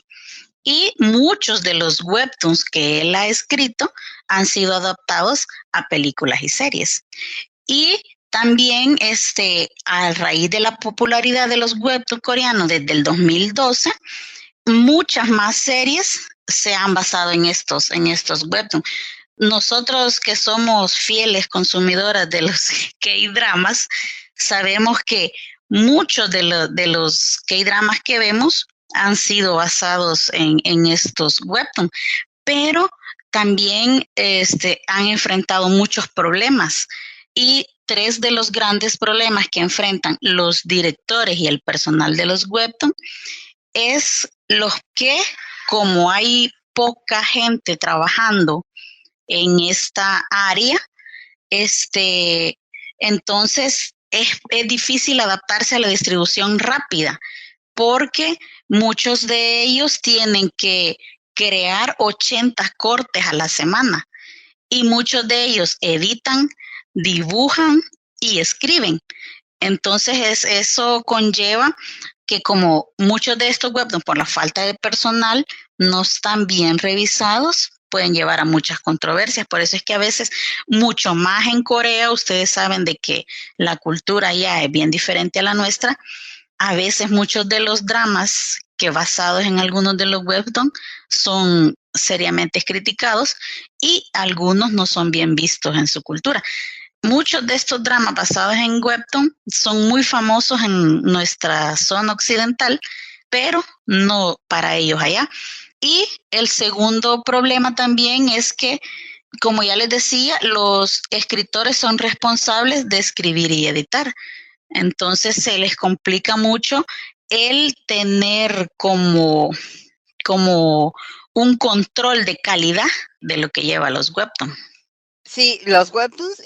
Y muchos de los webtoons que él ha escrito han sido adaptados a películas y series. Y también a raíz de la popularidad de los webtoons coreanos desde el 2012, muchas más series se han basado en estos webtoons. Nosotros que somos fieles consumidoras de los K-dramas, sabemos que muchos de los K-dramas que vemos han sido basados en estos webtoons, pero también han enfrentado muchos problemas. Y tres de los grandes problemas que enfrentan los directores y el personal de los webtoons es los que, como hay poca gente trabajando en esta área, entonces es difícil adaptarse a la distribución rápida porque muchos de ellos tienen que crear 80 cortes a la semana y muchos de ellos editan, dibujan y escriben. Entonces eso conlleva que como muchos de estos webtoons por la falta de personal no están bien revisados, pueden llevar a muchas controversias. Por eso es que a veces, mucho más en Corea, ustedes saben de que la cultura ya es bien diferente a la nuestra. A veces muchos de los dramas que basados en algunos de los webtoons son seriamente criticados y algunos no son bien vistos en su cultura. Muchos de estos dramas basados en webtoon son muy famosos en nuestra zona occidental, pero no para ellos allá. Y el segundo problema también es que, como ya les decía, los escritores son responsables de escribir y editar. Entonces se les complica mucho el tener como un control de calidad de lo que lleva los webtoons. Sí, los webtoons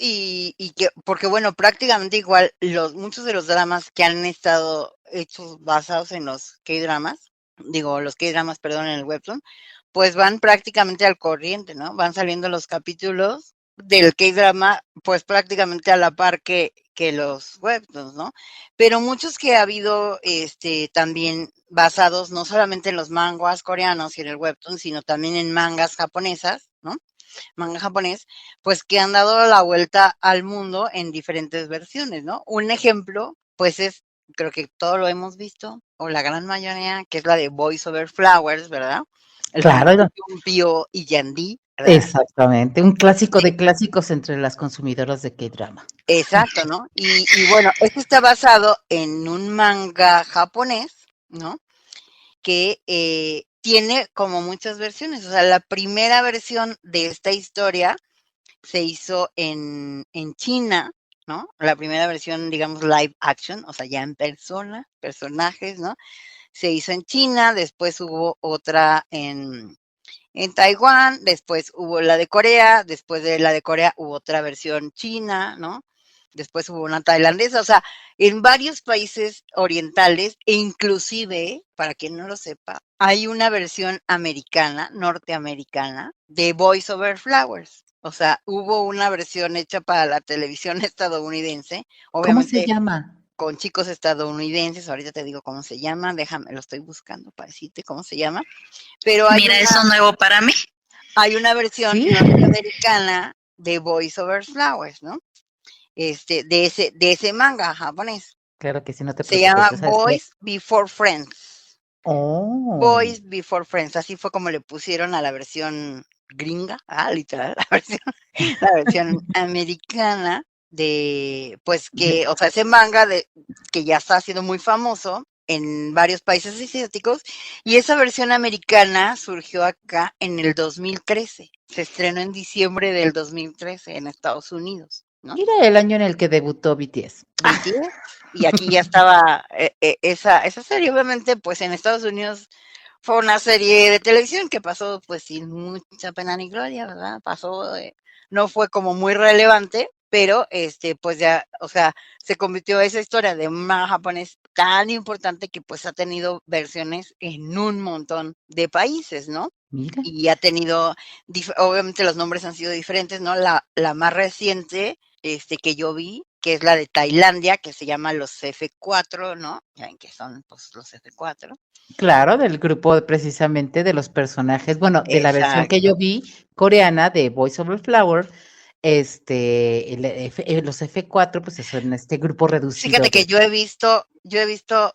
porque bueno, prácticamente igual muchos de los dramas que han estado hechos basados en los K-dramas, perdón, en el webtoon, pues van prácticamente al corriente, ¿no? Van saliendo los capítulos del K-drama, pues prácticamente a la par que los webtoons, ¿no? Pero muchos que ha habido también basados no solamente en los manguas coreanos y en el webtoon, sino también en mangas japonesas, ¿no? Manga japonés, pues que han dado la vuelta al mundo en diferentes versiones, ¿no? Un ejemplo, pues creo que todos lo hemos visto, o la gran mayoría, que es la de Boys Over Flowers, ¿verdad? Claro. Pio y Yandy, ¿verdad? Exactamente, un clásico de clásicos entre las consumidoras de K-drama. Exacto, ¿no? Y bueno, esto está basado en un manga japonés, ¿no? Que tiene como muchas versiones. O sea, la primera versión de esta historia se hizo en China, ¿no? La primera versión, digamos, live action, o sea, ya en persona, personajes, ¿no? Se hizo en China, después hubo otra en Taiwán, después hubo la de Corea, después de la de Corea hubo otra versión china, ¿no? Después hubo una tailandesa, o sea, en varios países orientales, e inclusive, para quien no lo sepa, hay una versión americana, norteamericana, de Boys Over Flowers. O sea, hubo una versión hecha para la televisión estadounidense, obviamente. ¿Cómo se llama? Con chicos estadounidenses, ahorita te digo cómo se llama, déjame, lo estoy buscando para decirte cómo se llama. Pero mira, eso es nuevo para mí. Hay una versión norteamericana de Boys Over Flowers, ¿no? De ese manga japonés. Claro que sí, no te preocupes. Se llama Boys Before Friends. Oh. Boys Before Friends, así fue como le pusieron a la versión gringa, literal, la versión americana de, pues que, o sea, ese manga que ya está siendo muy famoso en varios países asiáticos, y esa versión americana surgió acá en el 2013. Se estrenó en diciembre del 2013 en Estados Unidos, ¿no? Mira el año en el que debutó BTS. Y aquí ya estaba esa serie. Obviamente, pues en Estados Unidos fue una serie de televisión que pasó pues sin mucha pena ni gloria, ¿verdad? Pasó, no fue como muy relevante, pero pues ya, o sea, se convirtió esa historia de un manga japonés tan importante que pues ha tenido versiones en un montón de países, ¿no? Mira. Y ha tenido, obviamente los nombres han sido diferentes, ¿no? La más reciente que yo vi, que es la de Tailandia, que se llama los F4, ¿no? Ya ven que son pues los F4. Claro, del grupo precisamente de los personajes, bueno, de la versión que yo vi, coreana, de Boys Over Flower, los F4, pues son este grupo reducido. Fíjate que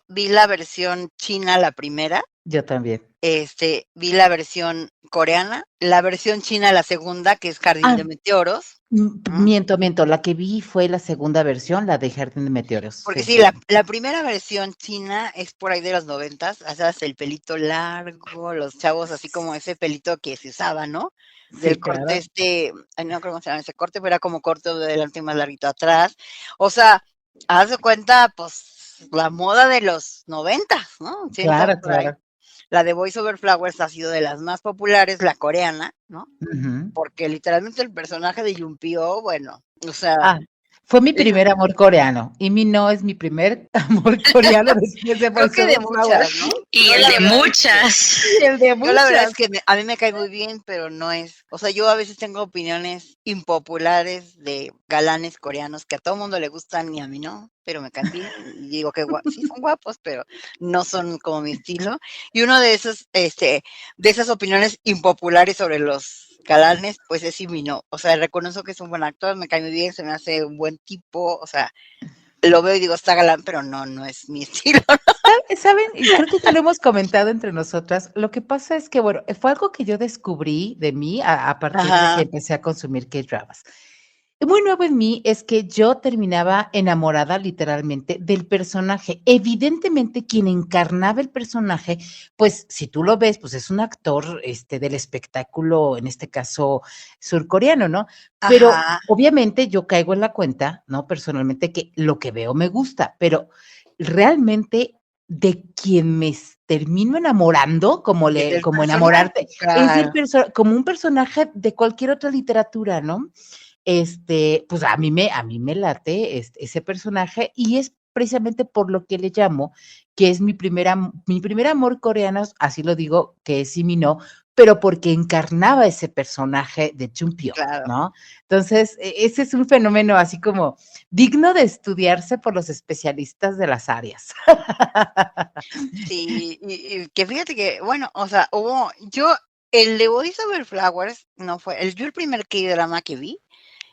vi la versión china, la primera. Yo también. Vi la versión coreana, la versión china, la segunda, que es Jardín de Meteoros. Miento, la que vi fue la segunda versión, la de Jardín de Meteoros. Porque sí, la primera versión china es por ahí de los 90s, hacías el pelito largo, los chavos así como ese pelito que se usaba, ¿no? Del corte no creo cómo se llama ese corte, pero era como corto de delante y más larguito atrás. O sea, haz de cuenta, pues, la moda de los 90s, ¿no? Claro. la de Voice Over Flowers ha sido de las más populares, la coreana, ¿no? Ujú. Porque literalmente el personaje de Yumpio, bueno, o sea, Ah, fue mi es primer amor coreano, y mi no es mi primer amor coreano después de creo Voice que de Over muchas, Flowers. ¿no? Y Yo el la de verdad es que muchas. Y el de Yo la verdad muchas. es que a mí me cae muy bien, pero no es, o sea, yo a veces tengo opiniones impopulares de galanes coreanos que a todo mundo le gustan y a mí no, pero me caen bien y digo que sí son guapos, pero no son como mi estilo. Y uno de esos, de esas opiniones impopulares sobre los galanes, pues es Imino. O sea, reconozco que es un buen actor, me cae muy bien, se me hace un buen tipo, o sea, lo veo y digo, está galán, pero no es mi estilo. ¿Saben? Y creo que ya lo hemos comentado entre nosotras. Lo que pasa es que, bueno, fue algo que yo descubrí de mí a partir de que Ajá, empecé a consumir K-dramas. Muy nuevo en mí es que yo terminaba enamorada literalmente del personaje. Evidentemente, quien encarnaba el personaje, pues si tú lo ves, pues es un actor del espectáculo, en este caso surcoreano, ¿no? Pero ajá, obviamente yo caigo en la cuenta, ¿no? Personalmente, que lo que veo me gusta, pero realmente de quien termino enamorando, es el como personaje, enamorarte, es claro. como un personaje de cualquier otra literatura, ¿no? Pues a mí me late ese personaje y es precisamente por lo que le llamo, que es mi primer amor coreano, así lo digo, que es Simi No, pero porque encarnaba ese personaje de Chumpio, Claro, ¿no? Entonces, ese es un fenómeno así como digno de estudiarse por los especialistas de las áreas. sí, y que fíjate que, bueno, o sea, el de Voice Over Flowers no fue, yo el primer K-drama que vi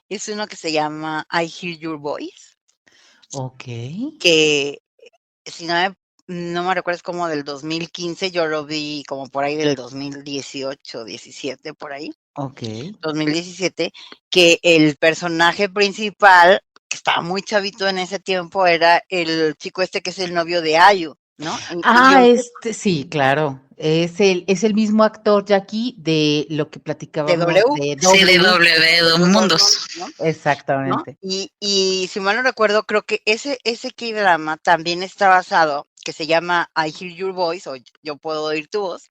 es uno que se llama I Hear Your Voice, Okey, que si no me recuerdo, es como del 2015, yo lo vi como por ahí del 2018, 17, por ahí, okey. 2017, que el personaje principal, que estaba muy chavito en ese tiempo, era el chico que es el novio de Ayu, ¿no? Y yo Sí, claro. Es el mismo actor, Jackie, de lo que de platicábamos W. de Sí, de W. W, De Dos los 2 Mundos. mundos, ¿no? ¿No? Exactamente. Y si mal no recuerdo, creo que ese K-drama también está basado, que se llama I Hear Your Voice, o Yo Puedo Oír Tu Voz,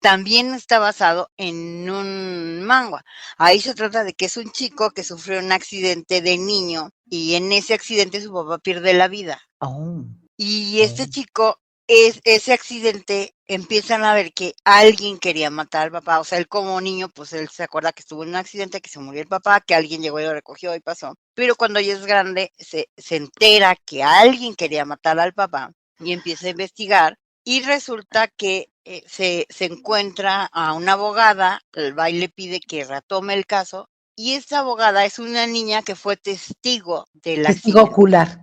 también está basado en un manga. Ahí se trata de que es un chico que sufrió un accidente de niño y en ese accidente su papá pierde la vida. Oh, Y oh. este chico, ese accidente, empiezan a ver que alguien quería matar al papá. O sea, él como niño, pues él se acuerda que estuvo en un accidente, que se murió el papá, que alguien llegó y lo recogió y pasó. Pero cuando ella es grande, se entera que alguien quería matar al papá y empieza a investigar. Y resulta que se encuentra a una abogada, el baile le pide que retome el caso. Y esta abogada es una niña que fue testigo del accidente.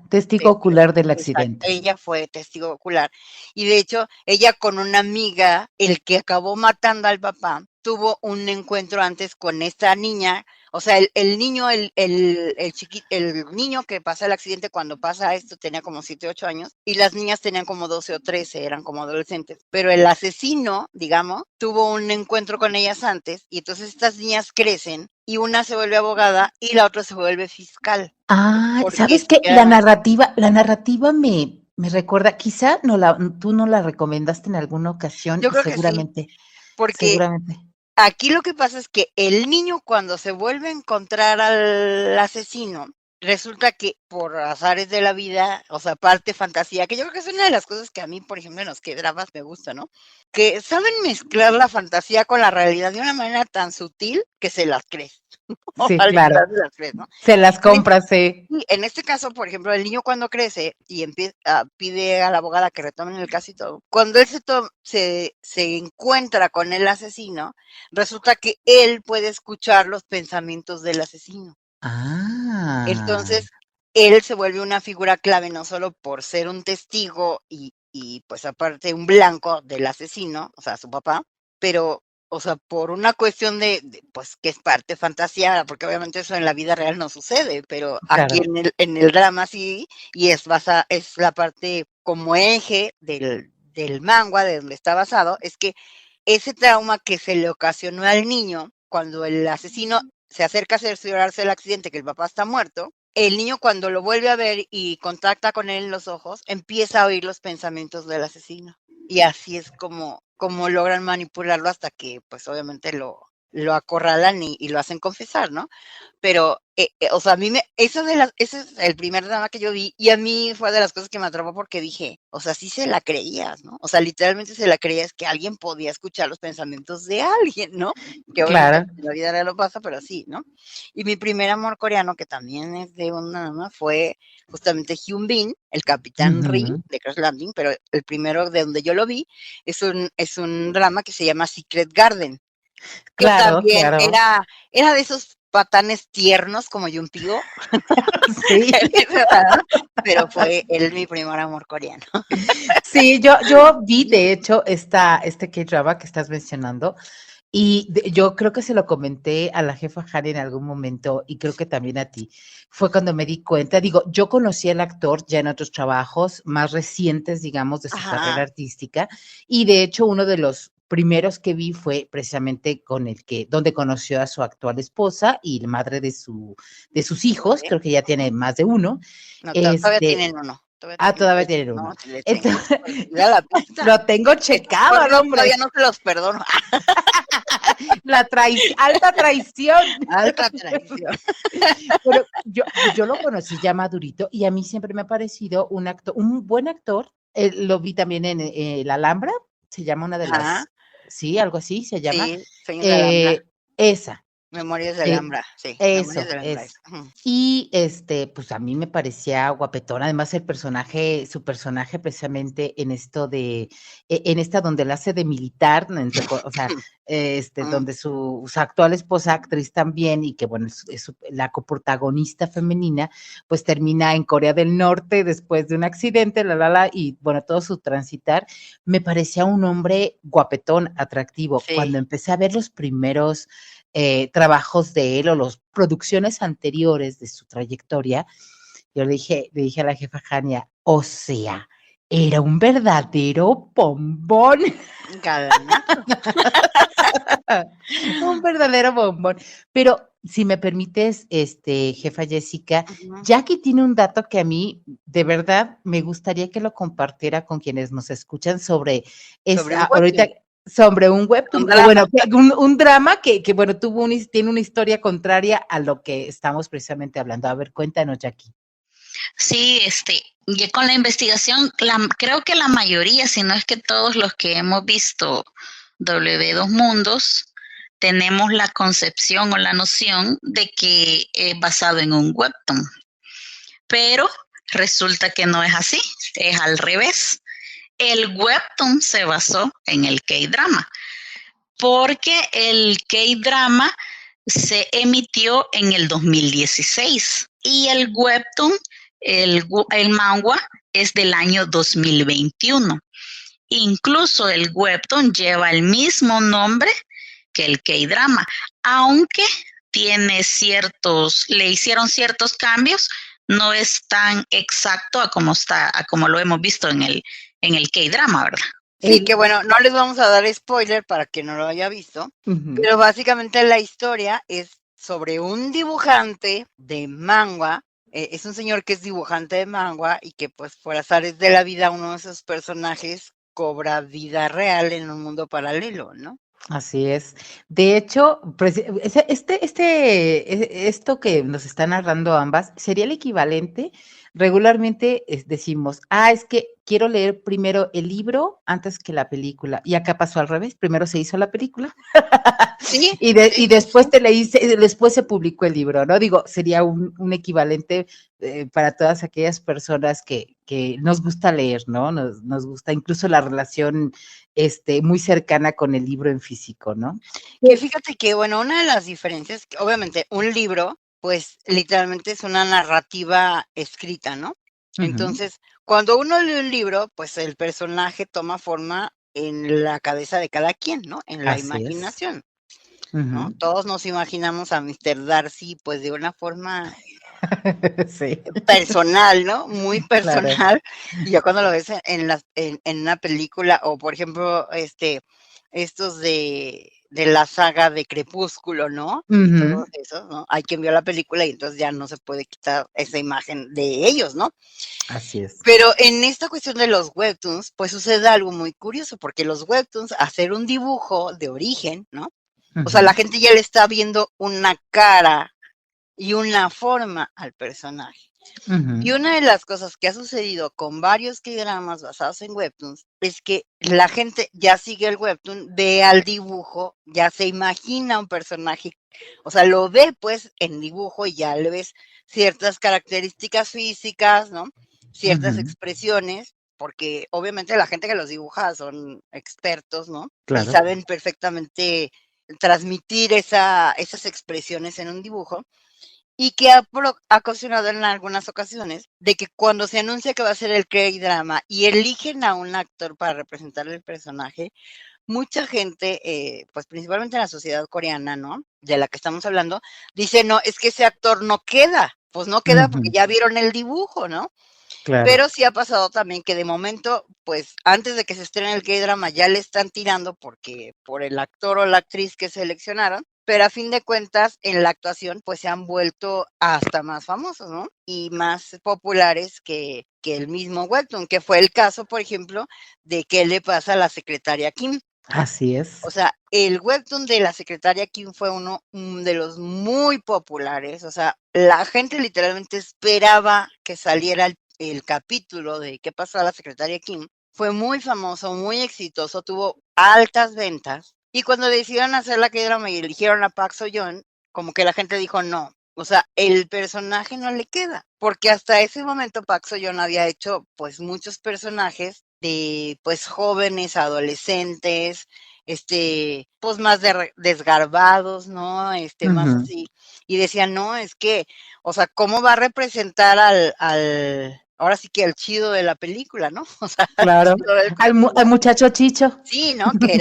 Testigo ocular del Exacto, accidente. ella fue testigo ocular. Y de hecho, ella con una amiga, el que acabó matando al papá, tuvo un encuentro antes con esta niña. O sea, el niño, el niño que pasa el accidente cuando pasa esto tenía como 7, 8 años y las niñas tenían como 12 o 13, eran como adolescentes. Pero el asesino, digamos, tuvo un encuentro con ellas antes y entonces estas niñas crecen y una se vuelve abogada y la otra se vuelve fiscal. Porque ¿Sabes qué? ya La narrativa me recuerda, quizá tú no la recomendaste en alguna ocasión yo y creo que sí, porque seguramente. aquí lo que pasa es que el niño cuando se vuelve a encontrar al asesino, resulta que por azares de la vida, o sea, parte fantasía, que yo creo que es una de las cosas que a mí, por ejemplo, en los K-dramas me gusta, ¿no? Que saben mezclar la fantasía con la realidad de una manera tan sutil que se las crees. O Sí, sea, claro. literal se las crees, ¿no? Se las En este compras, sí. Sí, en este caso, por ejemplo, el niño cuando crece y pide a la abogada que retomen el caso y todo, cuando él se encuentra con el asesino, resulta que él puede escuchar los pensamientos del asesino. Ah, Entonces, él se vuelve una figura clave no solo por ser un testigo y pues aparte un blanco del asesino, o sea, su papá, pero, o sea, por una cuestión pues que es parte fantasía, porque obviamente eso en la vida real no sucede, pero aquí claro. en el drama sí, y es la parte como eje del manga de donde está basado, es que ese trauma que se le ocasionó al niño cuando el asesino se acerca a cerciorarse del accidente, que el papá está muerto, el niño cuando lo vuelve a ver y contacta con él en los ojos, empieza a oír los pensamientos del asesino. Y así es como cómo logran manipularlo hasta que, pues, obviamente lo acorralan y lo hacen confesar, ¿no? Pero, o sea, a mí ese es el primer drama que yo vi, y a mí fue de las cosas que me atrapó porque dije, o sea, sí se la creías, ¿no? O sea, literalmente se la creías que alguien podía escuchar los pensamientos de alguien, ¿no? Que obviamente Claro. pues, en la vida real no pasa, pero sí, ¿no? Y mi primer amor coreano, que también es de una dama, fue justamente Hyun Bin, el capitán Ri Ujú. de Crash Landing, pero el primero de donde yo lo vi es un drama que se llama Secret Garden, que Claro, también claro. era de esos patanes tiernos como Junpyo, Sí. pero fue él mi primer amor coreano. Sí, yo vi de hecho este K-drama que estás mencionando y yo creo que se lo comenté a la jefa Hani en algún momento y creo que también a ti. Fue cuando me di cuenta, digo, yo conocí al actor ya en otros trabajos más recientes, digamos, de su carrera Ajá, artística y de hecho uno de los primeros que vi fue precisamente donde conoció a su actual esposa y la madre de sus hijos, okey. creo que ya tiene más de uno. No, todavía Este, tienen uno, todavía tienen todavía 3, tienen ¿no? uno. Sí le tengo Entonces, perdida la pista. lo tengo Esos checado, no, cuernos todavía hombre. no se los perdono. Alta traición. Alta traición. Pero yo lo conocí ya madurito y a mí siempre me ha parecido un buen actor. Lo vi también en La Alhambra, se llama una de Ajá, sí, algo así se llama. sí, Sueños de Alhambra, Eh, esa, Memorias de eh, Alhambra, sí, Memorias eso de Alhambra es. es. Ujú. Y pues a mí me parecía guapetón, además su personaje precisamente en esto en esta donde la hace de militar, ¿no? O sea, Mm, donde su actual esposa actriz también, y que bueno, la coprotagonista femenina, pues termina en Corea del Norte después de un accidente, y bueno, todo su transitar, me parecía un hombre guapetón, atractivo. sí. Cuando empecé a ver los primeros trabajos de él o las producciones anteriores de su trayectoria, yo le dije a la jefa Jania, o sea, era un verdadero bombón, Galanazo. un verdadero bombón. Pero si me permites, jefa Jessica, Ujú. Jackie tiene un dato que a mí de verdad me gustaría que lo compartiera con quienes nos escuchan Sobre un ahorita webtoon, sobre un un webtoon, que drama. bueno, un drama que bueno, tiene una historia contraria a lo que estamos precisamente hablando. A ver, cuéntanos, Jackie. Sí, ya con la investigación, creo que la mayoría, si no es que todos los que hemos visto W2 Mundos, tenemos la concepción o la noción de que es basado en un webtoon, pero resulta que no es así, es al revés. El webtoon se basó en el K-drama, porque el K-drama se emitió en el 2016 y el webtoon, el manga, es del año 2021. Incluso el webtoon lleva el mismo nombre que el K-drama, aunque le hicieron ciertos cambios, no es tan exacto a como lo hemos visto en el K-drama, ¿verdad? Sí, que bueno, no les vamos a dar spoiler para que no lo haya visto, Ujú. pero básicamente la historia es sobre un dibujante de manga, es un señor que es dibujante de manga y que pues por azares de la vida uno de esos personajes cobra vida real en un mundo paralelo, ¿no? Así es. De hecho, esto que nos está narrando ambas sería el equivalente. Regularmente decimos, es que quiero leer primero el libro antes que la película. Y acá pasó al revés. Primero se hizo la película Sí, y sí, sí, después sí. después se publicó el libro, ¿no? Digo, sería un equivalente para todas aquellas personas que nos gusta leer, ¿no? Nos gusta incluso la relación muy cercana con el libro en físico, ¿no? Que fíjate que, bueno, una de las diferencias, que obviamente un libro, pues literalmente es una narrativa escrita, ¿no? Ujú. Entonces, cuando uno lee un libro, pues el personaje toma forma en la cabeza de cada quien, ¿no? En la Así es. imaginación, ¿no? Ujú. Todos nos imaginamos a Mr. Darcy, pues de una forma Sí, personal, ¿no? Muy claro. personal. Y ya cuando lo ves en una película o, por ejemplo, estos de la saga de Crepúsculo, ¿no? Y Ujú. todos esos, ¿no? Hay quien vio la película y entonces ya no se puede quitar esa imagen de ellos, ¿no? Así es. Pero en esta cuestión de los webtoons, pues sucede algo muy curioso, porque los webtoons, hacer un dibujo de origen, ¿no? O sea, la Ujú, gente ya le está viendo una cara y una forma al personaje. Y ujú, una de las cosas que ha sucedido con varios K-dramas basados en webtoons es que la gente ya sigue el webtoon, ve al dibujo, ya se imagina un personaje, o sea, lo ve pues en dibujo y ya le ves ciertas características físicas, ¿no? Ciertas ujú, expresiones, porque obviamente la gente que los dibuja son expertos, ¿no? Y claro. saben perfectamente transmitir esas expresiones en un dibujo y que ha ocasionado en algunas ocasiones de que cuando se anuncia que va a ser el K-drama y eligen a un actor para representar el personaje, mucha gente, pues principalmente en la sociedad coreana, ¿no? De la que estamos hablando, dice, no, es que ese actor no queda, pues no queda porque Ujú, ya vieron el dibujo, ¿no? claro. Pero sí ha pasado también que de momento, pues antes de que se estrene el K-drama ya le están tirando porque por el actor o la actriz que seleccionaron, pero a fin de cuentas en la actuación pues se han vuelto hasta más famosos, ¿no? Y más populares que el mismo webtoon, que fue el caso, por ejemplo, de qué le pasa a la secretaria Kim. Así O es. sea, el webtoon de la secretaria Kim fue uno de los muy populares. O sea, la gente literalmente esperaba que saliera el capítulo de qué pasó a la secretaria Kim. Fue muy famoso, muy exitoso, tuvo altas ventas. Y cuando decidieron hacer la K-drama y eligieron a Park Seo-joon, como que la gente dijo no. O sea, el personaje no le queda, porque hasta ese momento Park Seo-joon había hecho pues muchos personajes de pues jóvenes, adolescentes, pues más desgarbados, ¿no? Más Ujú, así. Y decían, no, es que, o sea, ¿cómo va a representar ahora sí que el chido de la película, ¿no? O sea, al claro. chido del Al cuento. muchacho Chicho. Sí, ¿no? Que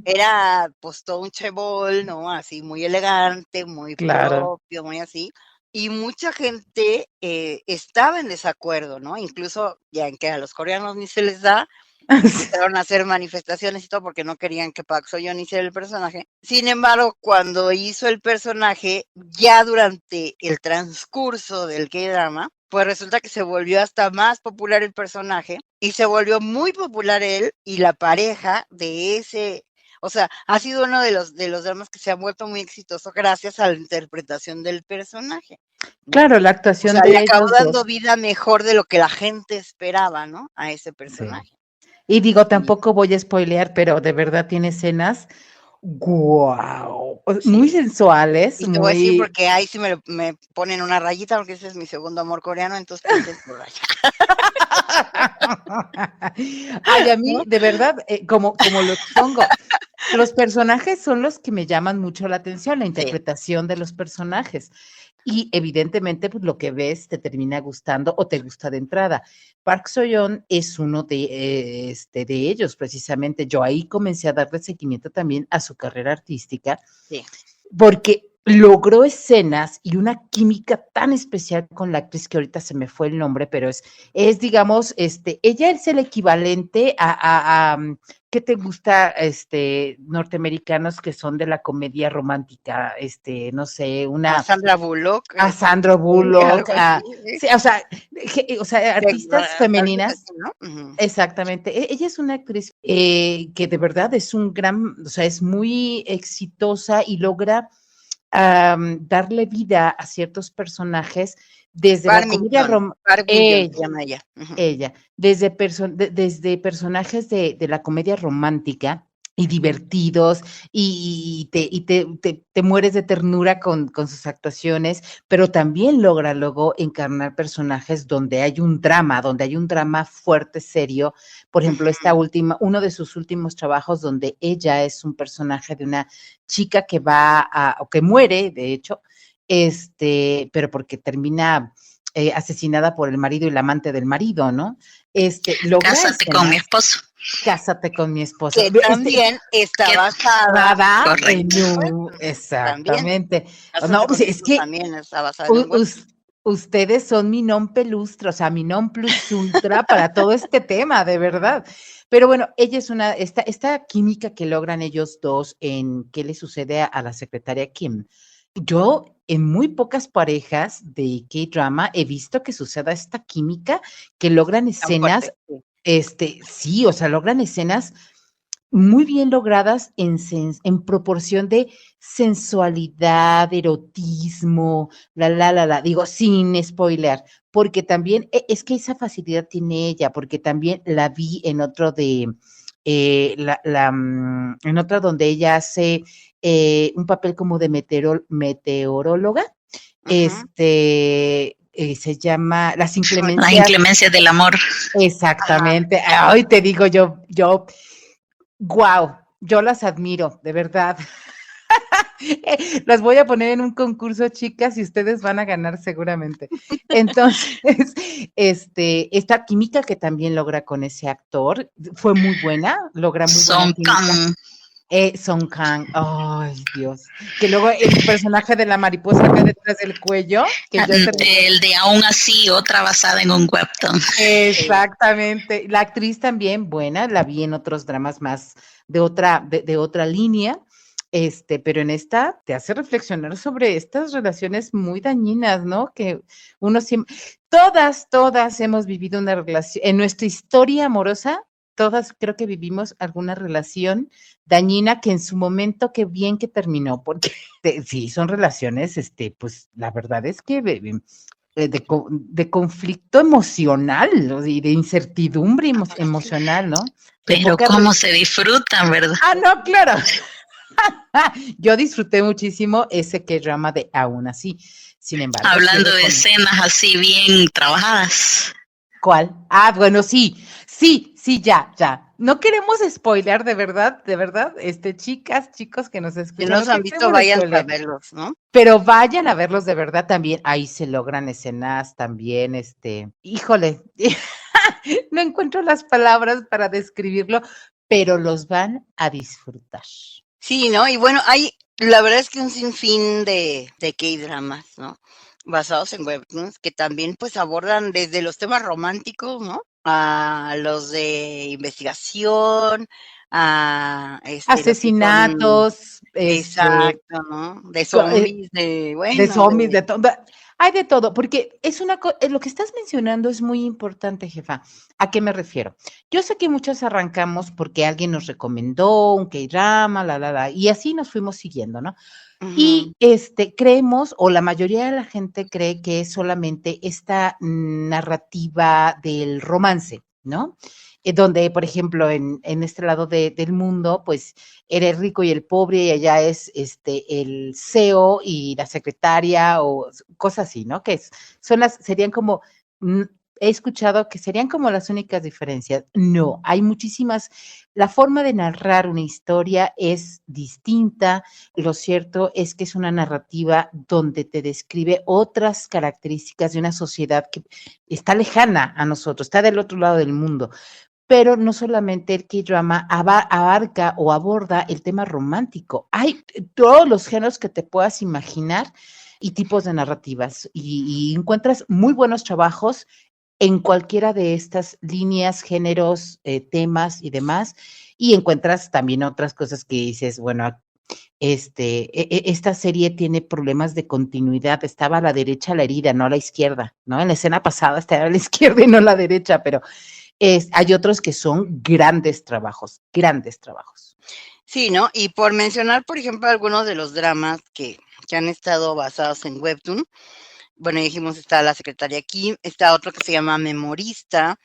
era pues todo un chebol, ¿no? Así muy elegante, muy Claro. propio, muy así. Y mucha gente estaba en desacuerdo, ¿no? Incluso ya en que a los coreanos ni se les da, empezaron a hacer manifestaciones y todo porque no querían que Park Seo-joon hiciera el personaje. Sin embargo, cuando hizo el personaje, ya durante el transcurso del K-drama, pues resulta que se volvió hasta más popular el personaje y se volvió muy popular él y la pareja de ese, o sea, ha sido uno de los dramas que se han vuelto muy exitoso gracias a la interpretación del personaje, ¿no? Claro, la O actuación sea, le de acabó ellos dando dos. vida mejor de lo que la gente esperaba, ¿no? A ese Sí. personaje. Y digo, Y tampoco voy a spoilear, pero de verdad tiene escenas, guau, muy sí. sensuales, Y te voy a decir muy porque ahí sí me ponen una rayita, porque ese es mi segundo amor coreano, entonces pinchen su raya, Ay, a mí, ¿no? de verdad, como lo expongo, los personajes son los que me llaman mucho la atención, la Sí, interpretación de los personajes. Y evidentemente, pues lo que ves te termina gustando o te gusta de entrada. Park Seo-joon es uno de ellos, precisamente. Yo ahí comencé a darle seguimiento también a su carrera artística sí. porque logró escenas y una química tan especial con la actriz que ahorita se me fue el nombre, pero digamos, ella es el equivalente ¿qué te gusta, norteamericanos que son de la comedia romántica? No sé, A Sandra Bullock, a Sandra Bullock, algo así, sí. sí, o sea, artistas Algo así, femeninas. ¿no? Ujú. Exactamente. Ella es una actriz que de verdad es o sea, es muy exitosa y logra darle vida a ciertos personajes desde la comedia Park Min-young se llama ella. Ujú. desde personajes de la comedia romántica y divertidos, y te mueres de ternura con sus actuaciones, pero también logra luego encarnar personajes donde hay un drama fuerte, serio. Por ejemplo, Ujú. uno de sus últimos trabajos donde ella es un personaje de una chica o que muere, de hecho, pero porque termina asesinada por el marido y la amante del marido, ¿no? Logra Cásate con mi escenas, esposo. cásate con mi esposo. Que también está Que basada Basada en correcto. en un un, webtoon, también. exactamente. Cásate No, pues con mi es esposo que también está basada en u- un webtoon. us- ustedes son mi non pelustre, o sea, mi non plus ultra para todo este tema, de verdad. Pero bueno, ella es esta química que logran ellos dos en qué le sucede a la secretaria Kim. Yo en muy pocas parejas de K-drama he visto que suceda esta química, que logran Tan escenas, fuerte. Sí. sí, o sea, logran escenas muy bien logradas en proporción de sensualidad, erotismo, digo, sin spoiler, porque también es que esa facilidad tiene ella, porque también la vi en otro en otra donde ella hace un papel como de meteoróloga, Ujú. se llama Las Las inclemencias. inclemencias del amor. Ajá. Exactamente. Ay, te digo yo, wow, yo las admiro, de verdad. Las voy a poner en un concurso, chicas, y ustedes van a ganar seguramente. Entonces, esta química que también logra con ese actor fue muy buena, logra muy buena Son química. Kang. Song Kang, ay Dios, que luego el personaje de la mariposa acá detrás del cuello, que yo El de Aún así, otra basada en un webtoon. Sí. exactamente, la actriz también buena, la vi en otros dramas más de otra línea, pero en esta te hace reflexionar sobre estas relaciones muy dañinas, ¿no? Que uno siempre, todas hemos vivido una relación, en nuestra historia amorosa, todas creo que vivimos alguna relación dañina que en su momento qué bien que terminó, porque sí, son relaciones, pues la verdad es que de conflicto emocional y de incertidumbre emocional, ¿no? De Pero poca... cómo se disfrutan, ¿verdad? Ah, no, claro. Yo disfruté muchísimo ese que drama de Aún así. Sin embargo, sí Hablando de reconozco. escenas así bien trabajadas. ¿Cuál? Ah, bueno, sí, ya. No queremos spoilear, de verdad, chicas, chicos que nos Si escuchan, no no los han visto, queremos vayan a spoilear, verlos, ¿no? pero vayan a verlos de verdad también, ahí se logran escenas también, híjole, no encuentro las palabras para describirlo, pero los van a disfrutar. Sí, ¿no? Y bueno, hay, la verdad es que un sinfín de K-dramas, ¿no? Basados en webtoons, que también pues abordan desde los temas románticos, ¿no? A los de investigación, a los que son, Asesinatos, exacto, ¿no? De co- eh, zombies, de, de bueno, zombies, de, de todo. Hay de todo, porque lo que estás mencionando es muy importante, jefa. ¿A qué me refiero? Yo sé que muchos arrancamos porque alguien nos recomendó un K-drama, y así nos fuimos siguiendo, ¿no? ujú, Y creemos, o la mayoría de la gente cree que es solamente esta narrativa del romance, ¿no? Donde, por ejemplo, en este lado del mundo, pues eres rico y el pobre, y allá es el CEO y la secretaria, o cosas así, ¿no? Serían como, mm, he escuchado que serían como las únicas diferencias. No, hay muchísimas, la forma de narrar una historia es distinta. Lo cierto es que es una narrativa donde te describe otras características de una sociedad que está lejana a nosotros, está del otro lado del mundo. Pero no solamente el K-drama abarca o aborda el tema romántico. Hay todos los géneros que te puedas imaginar y tipos de narrativas. Y encuentras muy buenos trabajos en cualquiera de estas líneas, géneros, temas y demás. Y encuentras también otras cosas que dices, bueno, esta serie tiene problemas de continuidad, estaba a la derecha la herida, no a la izquierda, ¿no? En la escena pasada estaba a la izquierda y no a la derecha, pero hay otros que son grandes trabajos, grandes trabajos. sí, ¿no? Y por mencionar, por ejemplo, algunos de los dramas que han estado basados en webtoon, bueno, ya dijimos, está La Secretaria Kim, está otro que se llama Memorista,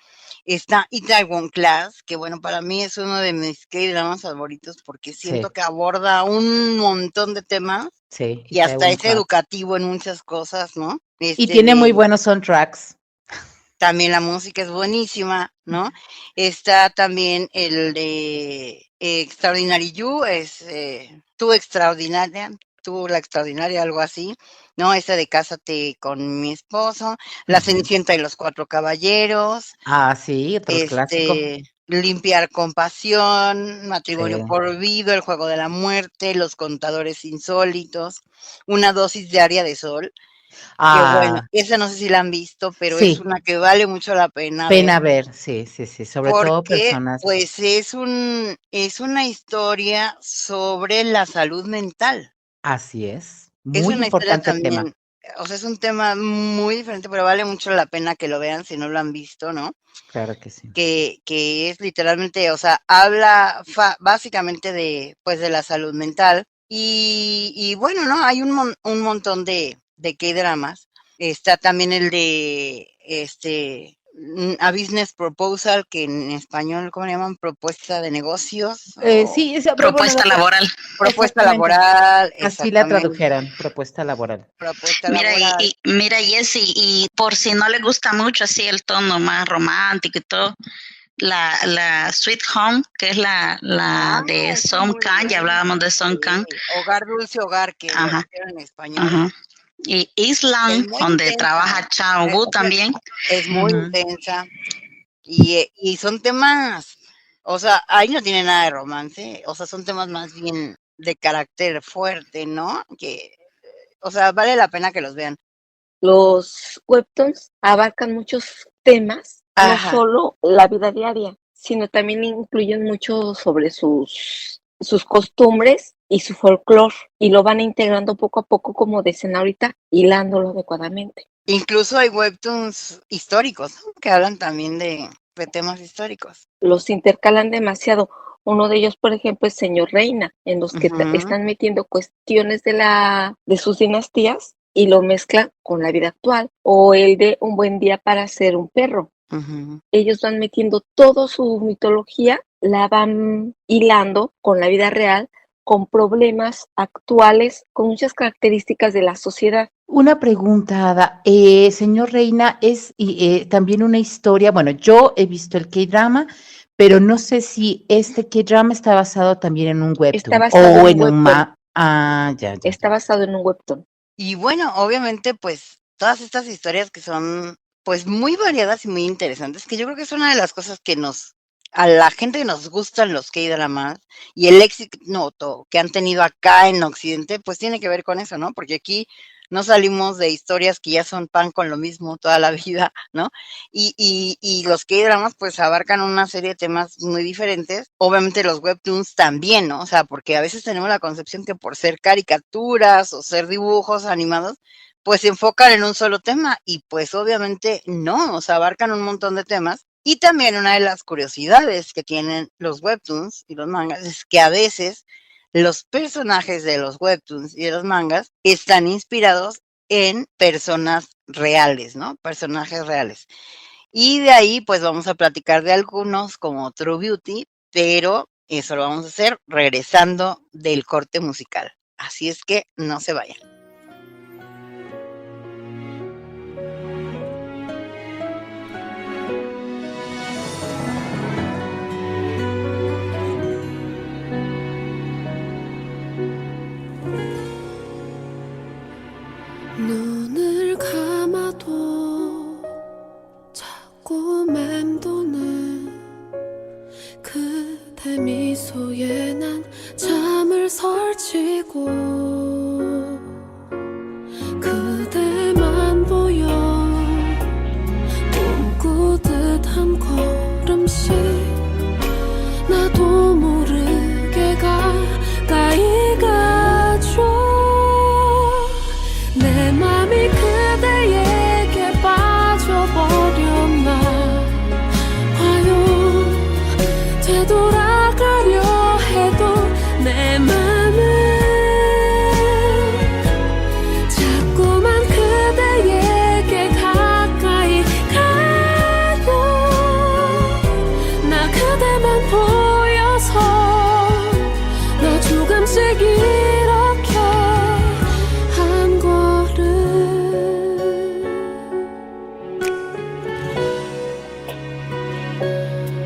está Itaewon Class, que bueno, para mí es uno de mis K-dramas favoritos porque siento Sí, que aborda un montón de temas sí, y y hasta Taiwan es Class. educativo en muchas cosas, ¿no? Y tiene muy buenos soundtracks. También la música es buenísima, ¿no? Está también el de Extraordinary You, es Tú Extraordinaria, Tú la Extraordinaria, algo así, ¿no? Esta de Cásate con mi esposo, La Ujú. Cenicienta y los Cuatro Caballeros, Ah, sí, otro clásico. Limpiar con Pasión, Sí. Matrimonio prohibido, El juego de la muerte, Los contadores insólitos, Una dosis diaria de sol. Que bueno, Ah, esa no sé si la han visto, pero es sí, una que vale mucho la pena ver, pena ver, sí, sí, sí, sobre todo porque, personas, pues, es una historia sobre la salud mental. así es, Es muy una historia importante tema, también, o sea, es un tema muy diferente, pero vale mucho la pena que lo vean si no lo han visto, ¿no? claro que sí. Que es literalmente, o sea, habla básicamente de, pues, de la salud mental. Y bueno, ¿no? Hay un montón de K-dramas. Está también el de A Business Proposal, que en español, ¿cómo le llaman? Propuesta de negocios o Sí, bueno, Propuesta laboral. propuesta exactamente, laboral, así la exactamente, tradujeron, propuesta laboral. propuesta Mira, laboral. mira, Jessy, y por si no le gusta mucho así el tono más romántico y todo, la Sweet Home, que es la Ah, de esa es Song muy Kang, ya buena. hablábamos de Song Kang, Sí, Hogar Dulce Hogar, que la ajá, pusieron en español. ajá. Y Es Island, muy donde intensa, trabaja Chang Woo o sea, también. es muy Ujú. intensa y son temas, o sea, ahí no tiene nada de romance, o sea, son temas más bien de carácter fuerte, ¿no? Que, o sea, vale la pena que los vean. Los webtoons abarcan muchos temas, no Ajá. solo la vida diaria, sino también incluyen mucho sobre sus costumbres y su folclore, y lo van integrando poco a poco, como dicen ahorita, hilándolo adecuadamente. Incluso hay webtoons históricos, ¿no? Que hablan también de temas históricos. Los intercalan demasiado. Uno de ellos, por ejemplo, es Señor Reina, en los que Ujú, están metiendo cuestiones de sus dinastías y lo mezclan con la vida actual. O el de Un buen día para ser un perro. ujú. Ellos van metiendo toda su mitología, la van hilando con la vida real, con problemas actuales, con muchas características de la sociedad. Una pregunta, Ada. Señor Reina, es también una historia, bueno, yo he visto el K-drama, pero no sé si este K-drama está basado también en un Está webtoon basado o en un en un webtoon. ya, ya, Está ya. basado en un webtoon. Y bueno, obviamente, pues, todas estas historias que son, pues, muy variadas y muy interesantes, que yo creo que es una de las cosas que a la gente que nos gustan los K-dramas y el éxito que han tenido acá en Occidente, pues tiene que ver con eso, ¿no? Porque aquí no salimos de historias que ya son pan con lo mismo toda la vida, ¿no? Y los K-dramas, pues, abarcan una serie de temas muy diferentes. Obviamente los webtoons también, ¿no? O sea, porque a veces tenemos la concepción que por ser caricaturas o ser dibujos animados, pues se enfocan en un solo tema y pues obviamente no, o sea, abarcan un montón de temas. Y también una de las curiosidades que tienen los webtoons y los mangas es que a veces los personajes de los webtoons y de los mangas están inspirados en personas reales, ¿no? Personajes reales. Y de ahí, pues vamos a platicar de algunos como True Beauty, pero eso lo vamos a hacer regresando del corte musical. Así es que no se vayan. 눈을 감아도 자꾸 맴도는 그대 미소에 난 잠을 설치고 그대만 보여 꿈꾸듯 한 걸음씩 나도 모르게 가까이 가죠 내 맘이 그대에게 빠져버렸나 봐요 되돌아가려 해도 내 맘은 자꾸만 그대에게 가까이 가요 나 그대만 보여서 너 조금씩 이렇게 한 걸음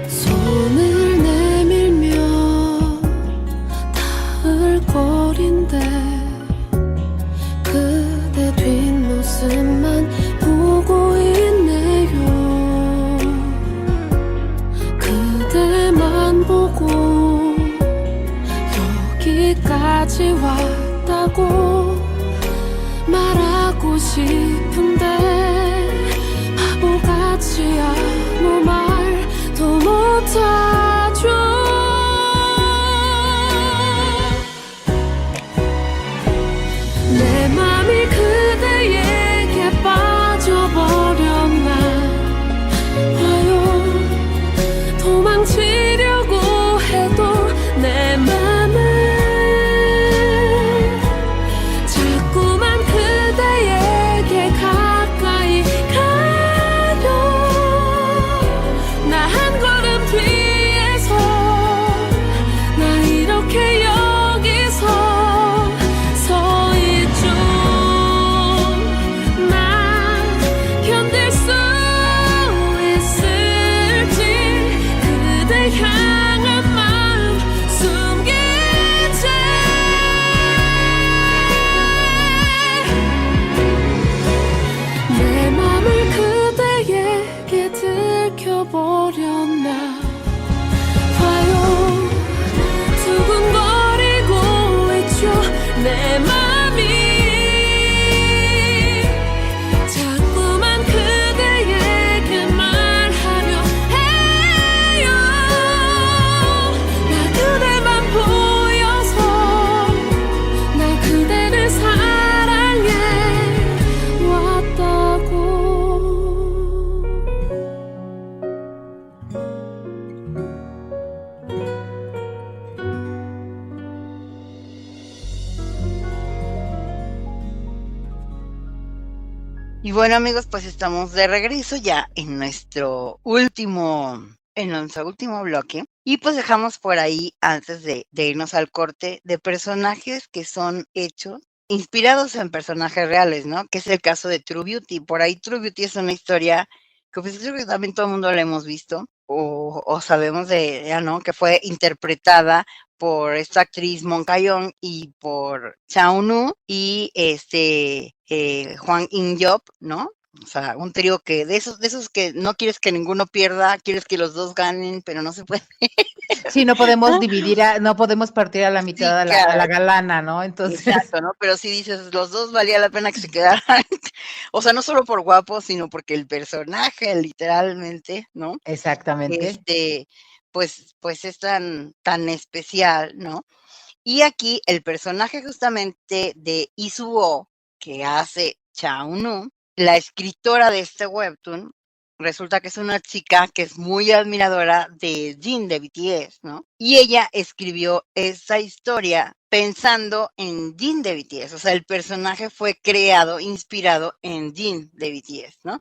손을 내밀며 닿을 거린데 그대 뒷모습만 보고 있네요 그대만 보고 여기까지 왔다고 말하고 하고 싶은데 바보같이 아무 말도 못하죠. 내 맘이 그대에게 빠져버렸나 봐요. 도망치려고 해도 내 맘은 자꾸만 그대에게 가까이 가요. 나 한 걸음 뒤에서 나 이렇게 여기서 서 있죠. 나 견딜 수 있을지 그대 향한 마음 숨긴 채 내 맘을 그대에게 들켜버렸나 봐요. 두근거리고 있죠. 내 맘이 자꾸만 그대에게 말하려 해요. 나 그대만 보여서 나 그대를 사랑해 왔다고. Y bueno, amigos, pues estamos de regreso ya en nuestro último bloque. Y pues dejamos por ahí, antes de irnos al corte, de personajes que son hechos inspirados en personajes reales, ¿no? Que es el caso de True Beauty. Por ahí True Beauty es una historia que pues creo que también todo el mundo la hemos visto o sabemos de ella, ¿no? Que fue interpretada por esta actriz Mon Ka-young y por Chao Nu y Hwang In-yeop, ¿no? O sea, un trío que de esos que no quieres que ninguno pierda, quieres que los dos ganen, pero no se puede. Sí, no podemos dividir, no podemos partir a la mitad Sí, a la galana, ¿no? Entonces, exacto, ¿no? Pero si dices, los dos valía la pena que se quedaran. O sea, no solo por guapos, sino porque el personaje, literalmente, ¿no? exactamente. Pues es tan especial, ¿no? Y aquí el personaje justamente de Isuo, que hace Chao Nu, la escritora de este webtoon, resulta que es una chica que es muy admiradora de Jin de BTS, ¿no? Y ella escribió esa historia pensando en Jin de BTS, o sea, el personaje fue creado, inspirado en Jin de BTS, ¿no?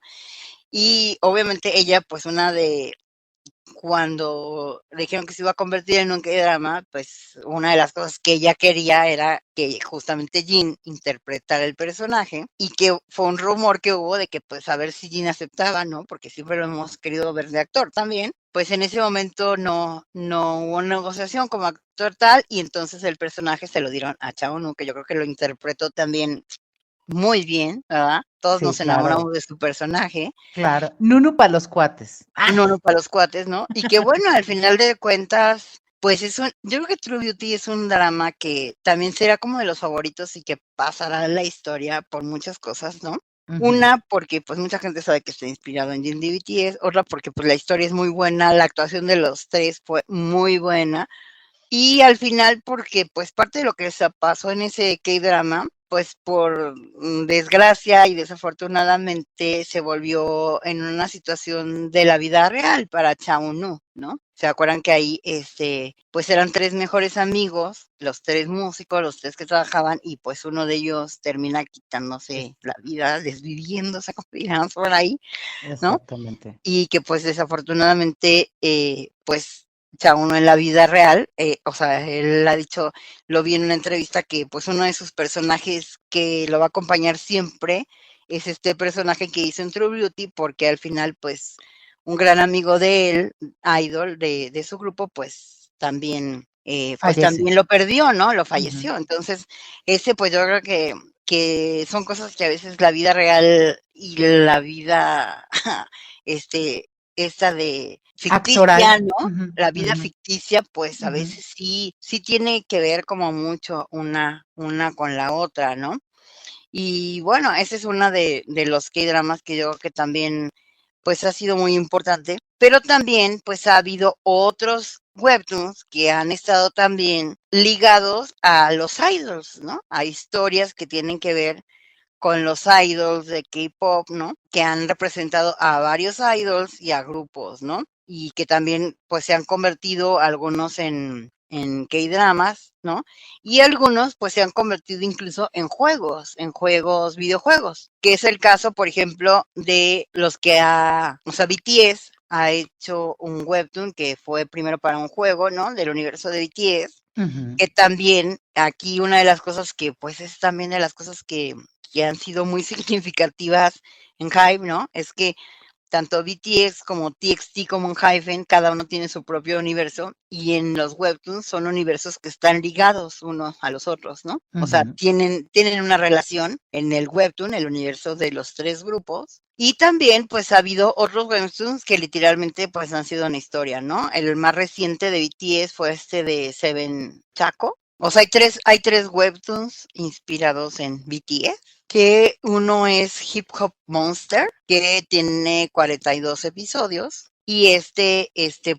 Y obviamente ella, pues cuando le dijeron que se iba a convertir en un K-drama, pues una de las cosas que ella quería era que justamente Jin interpretara el personaje y que fue un rumor que hubo de que pues a ver si Jin aceptaba, ¿no? Porque siempre lo hemos querido ver de actor también. Pues en ese momento no hubo negociación como actor tal y entonces el personaje se lo dieron a Chao Nu, que yo creo que lo interpretó también muy bien, ¿verdad? Todos Sí, nos claro, enamoramos de su personaje. claro. Nunu para los cuates. No, para los cuates, ¿no? Y que bueno, al final de cuentas, pues yo creo que True Beauty es un drama que también será como de los favoritos y que pasará en la historia por muchas cosas, ¿no? Ujú. Una, porque pues mucha gente sabe que está inspirado en Jin de BTS, otra porque pues la historia es muy buena, la actuación de los tres fue muy buena, y al final porque pues parte de lo que se pasó en ese K-drama, pues por desgracia y desafortunadamente se volvió en una situación de la vida real para Chao Nu, ¿no? ¿Se acuerdan que ahí, pues eran 3 mejores amigos, los 3 músicos, los 3 que trabajaban, y pues uno de ellos termina quitándose la vida, desviviéndose, como diríamos por ahí, ¿no? Exactamente. Y que pues desafortunadamente, pues Chao Nu en la vida real, o sea, él ha dicho, lo vi en una entrevista que pues uno de sus personajes que lo va a acompañar siempre es este personaje que hizo en True Beauty, porque al final pues un gran amigo de él, idol de su grupo, pues también Fallece. lo perdió, ¿no? Lo Ujú. falleció. Entonces, ese pues yo creo que son cosas que a veces la vida real y la vida, esta de Actoral. ficticia, ¿no? Ujú, La vida ujú, ficticia, pues a ujú. veces sí tiene que ver como mucho una con la otra, ¿no? Y bueno, esa es una de los K-dramas que yo creo que también, pues, ha sido muy importante, pero también, pues, ha habido otros webtoons que han estado también ligados a los idols, ¿no? A historias que tienen que ver con los idols de K-pop, ¿no? Que han representado a varios idols y a grupos, ¿no? Y que también, pues, se han convertido algunos en K-dramas, ¿no? Y algunos, pues, se han convertido incluso en juegos, videojuegos, que es el caso, por ejemplo, de los que o sea, BTS ha hecho un webtoon que fue primero para un juego, ¿no? Del universo de BTS, Ujú, que también aquí una de las cosas que, pues, es también de las cosas que han sido muy significativas en Hype, ¿no? Es que tanto BTS como TXT como Hyphen, cada uno tiene su propio universo y en los webtoons son universos que están ligados unos a los otros, ¿no? O sea, ujú. tienen una relación en el webtoon, el universo de los tres grupos. Y también, pues, ha habido otros webtoons que literalmente, pues, han sido una historia, ¿no? El más reciente de BTS fue este de Seven Chaco. O sea, hay tres webtoons inspirados en BTS, que uno es Hip Hop Monster, que tiene 42 episodios. Y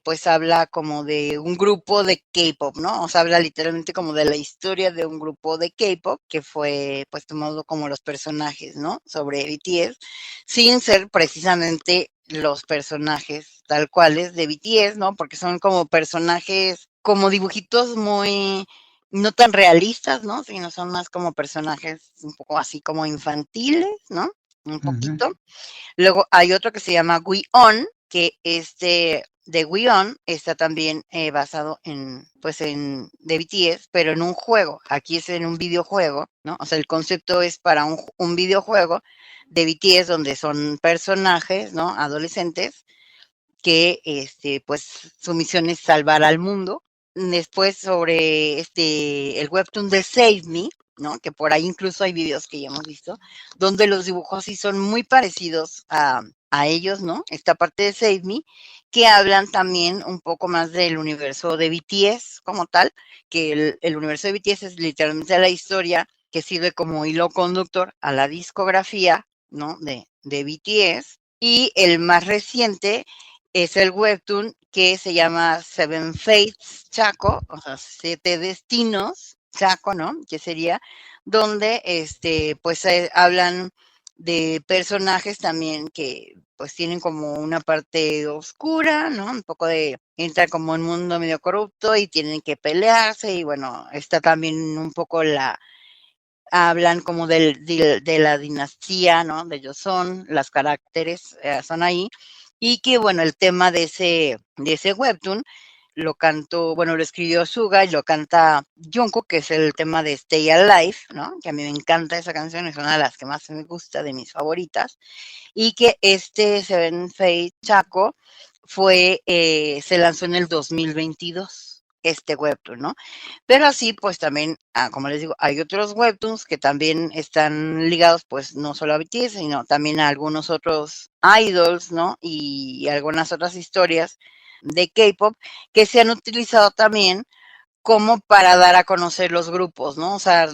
pues habla como de un grupo de K-pop, ¿no? O sea, habla literalmente como de la historia de un grupo de K-pop que fue, pues, tomado como los personajes, ¿no? Sobre BTS, sin ser precisamente los personajes tal cuales de BTS, ¿no? Porque son como personajes, como dibujitos muy no tan realistas, ¿no? Sino son más como personajes un poco así como infantiles, ¿no? Un Ujú, poquito. Luego hay otro que se llama We On, que de We On está también basado pues de BTS, pero en un juego. Aquí es en un videojuego, ¿no? O sea, el concepto es para un videojuego de BTS donde son personajes, ¿no? Adolescentes que pues su misión es salvar al mundo. Después sobre el webtoon de Save Me, ¿no? Que por ahí incluso hay videos que ya hemos visto, donde los dibujos sí son muy parecidos a ellos, ¿no? Esta parte de Save Me, que hablan también un poco más del universo de BTS como tal, que el universo de BTS es literalmente la historia que sirve como hilo conductor a la discografía, ¿no? De BTS. Y el más reciente es el webtoon que se llama Seven Fates Chaco, o sea, Siete Destinos Chaco, ¿no? Que sería donde, pues, hablan de personajes también que, pues, tienen como una parte oscura, ¿no? Un poco entra como en un mundo medio corrupto y tienen que pelearse y, bueno, está también un poco hablan como de la dinastía, ¿no? De Joseon, los caracteres son ahí, y que bueno, el tema de ese webtoon lo escribió Suga y lo canta Jungkook, que es el tema de Stay Alive, ¿no? Que a mí me encanta esa canción, es una de las que más me gusta, de mis favoritas, y que Seven Fate Chaco se lanzó en el 2022, este webtoon, ¿no? Pero así, pues también, como les digo, hay otros webtoons que también están ligados, pues no solo a BTS, sino también a algunos otros idols, ¿no? Y algunas otras historias de K-pop que se han utilizado también como para dar a conocer los grupos, ¿no? O sea,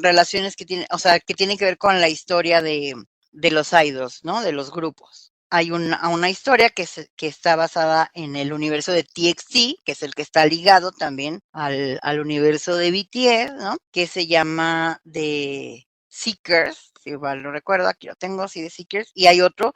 relaciones que tienen, o sea, que tienen que ver con la historia de los idols, ¿no? De los grupos. Hay una historia que está basada en el universo de TXT, que es el que está ligado también al universo de BTS, ¿no? Que se llama The Seekers, si mal no recuerdo, aquí lo tengo, sí, The Seekers. Y hay otro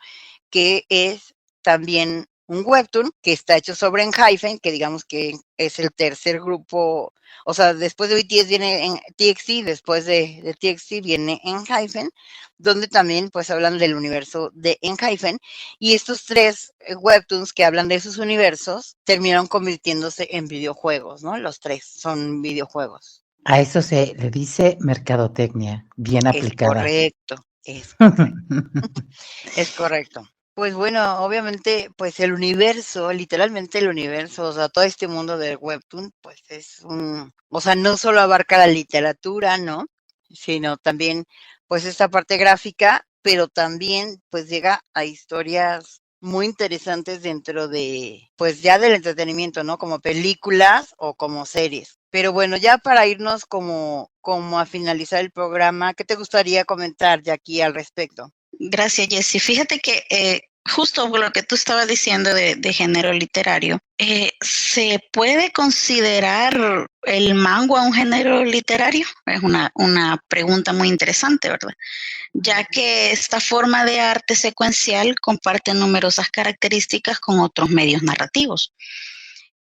que es también un webtoon que está hecho sobre Enhypen, que digamos que es el tercer grupo, o sea, después de BTS viene en TXT, después de TXT viene Enhypen, donde también pues hablan del universo de Enhypen, y estos tres webtoons que hablan de esos universos terminaron convirtiéndose en videojuegos, ¿no? Los tres son videojuegos. A eso se le dice mercadotecnia, bien Es aplicada. correcto, es correcto. Es correcto. Pues bueno, obviamente, pues el universo, literalmente el universo, o sea, todo este mundo del webtoon, pues o sea, no solo abarca la literatura, ¿no? Sino también, pues esta parte gráfica, pero también, pues llega a historias muy interesantes dentro pues ya del entretenimiento, ¿no? Como películas o como series. Pero bueno, ya para irnos como a finalizar el programa, ¿qué te gustaría comentar, Jackie, al respecto? Gracias, Jessy. Fíjate que justo lo que tú estabas diciendo de género literario, ¿se puede considerar el manga un género literario? Es una pregunta muy interesante, ¿verdad? Ya que esta forma de arte secuencial comparte numerosas características con otros medios narrativos.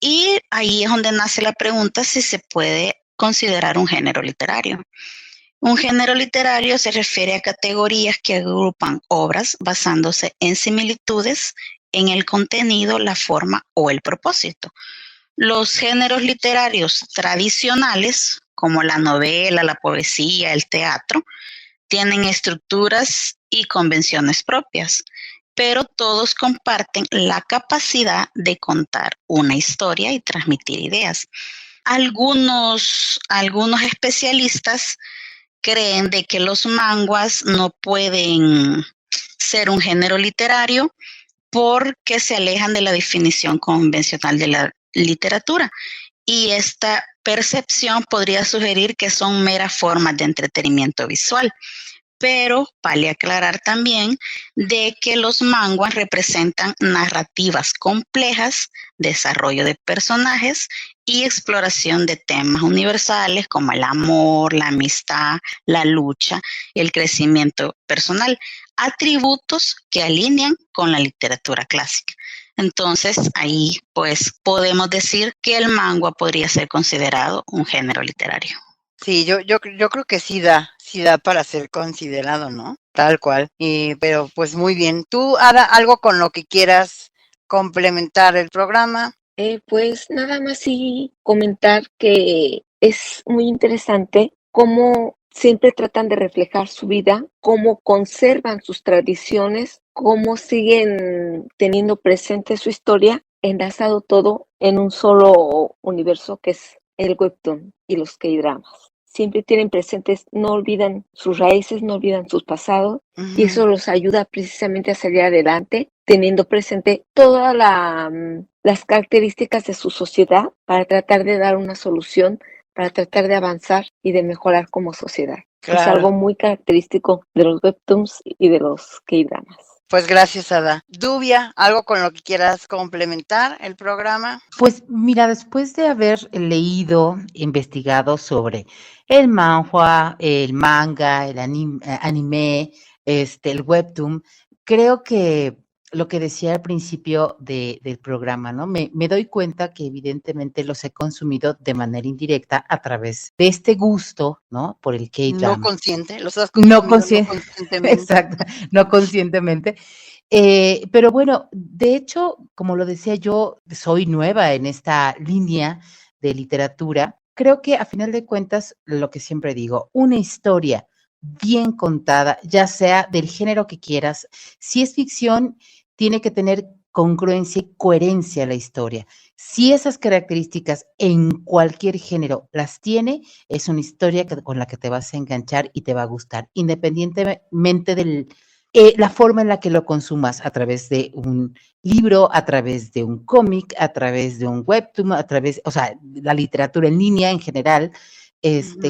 Y ahí es donde nace la pregunta si se puede considerar un género literario. Un género literario se refiere a categorías que agrupan obras basándose en similitudes en el contenido, la forma o el propósito. Los géneros literarios tradicionales, como la novela, la poesía, el teatro, tienen estructuras y convenciones propias, pero todos comparten la capacidad de contar una historia y transmitir ideas. Algunos especialistas creen de que los manguas no pueden ser un género literario porque se alejan de la definición convencional de la literatura. Y esta percepción podría sugerir que son meras formas de entretenimiento visual. Pero vale aclarar también de que los manguas representan narrativas complejas, desarrollo de personajes y exploración de temas universales como el amor, la amistad, la lucha y el crecimiento personal, atributos que alinean con la literatura clásica. Entonces, ahí pues podemos decir que el manga podría ser considerado un género literario. Sí, yo creo que sí da para ser considerado, ¿no? Tal cual. Pero pues muy bien. ¿Tú, Ada, algo con lo que quieras complementar el programa? Pues nada más sí comentar que es muy interesante cómo siempre tratan de reflejar su vida, cómo conservan sus tradiciones, cómo siguen teniendo presente su historia, enlazado todo en un solo universo que es el webtoon y los K-dramas. Siempre tienen presentes, no olvidan sus raíces, no olvidan sus pasados, y eso los ayuda precisamente a salir adelante, teniendo presente todas las características de su sociedad para tratar de dar una solución, para tratar de avanzar y de mejorar como sociedad. Es algo Claro. muy característico de los webtoons y de los K-dramas. Pues gracias, Ada. Dubia, algo con lo que quieras complementar el programa. Pues mira, después de haber leído, investigado sobre el manhwa, el manga, el anime, el webtoon, creo que lo que decía al principio del programa, ¿no? Me doy cuenta que evidentemente los he consumido de manera indirecta a través de este gusto, ¿no? Por el No K-drama. consciente, los has No consumido no consciente, conscientemente. exacto, no conscientemente. Pero bueno, de hecho, como lo decía yo, soy nueva en esta línea de literatura. Creo que a final de cuentas, lo que siempre digo, una historia bien contada, ya sea del género que quieras, si es ficción, tiene que tener congruencia y coherencia la historia. Si esas características en cualquier género las tiene, es una historia con la que te vas a enganchar y te va a gustar, independientemente del la forma en la que lo consumas, a través de un libro, a través de un cómic, a través de un webtoon, o sea, la literatura en línea en general,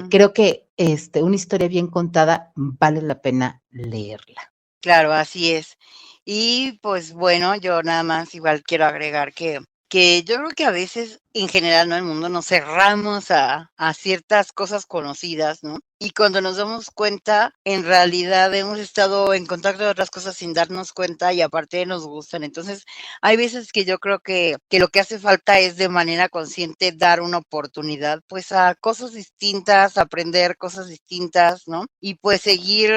creo que una historia bien contada vale la pena leerla. Claro, así es. Y pues bueno, yo nada más igual quiero agregar que yo creo que a veces en general, ¿no? El mundo nos cerramos a ciertas cosas conocidas, ¿no? Y cuando nos damos cuenta, en realidad hemos estado en contacto de otras cosas sin darnos cuenta y aparte nos gustan. Entonces, hay veces que yo creo que lo que hace falta es de manera consciente dar una oportunidad, pues a cosas distintas, aprender cosas distintas, ¿no? Y pues seguir,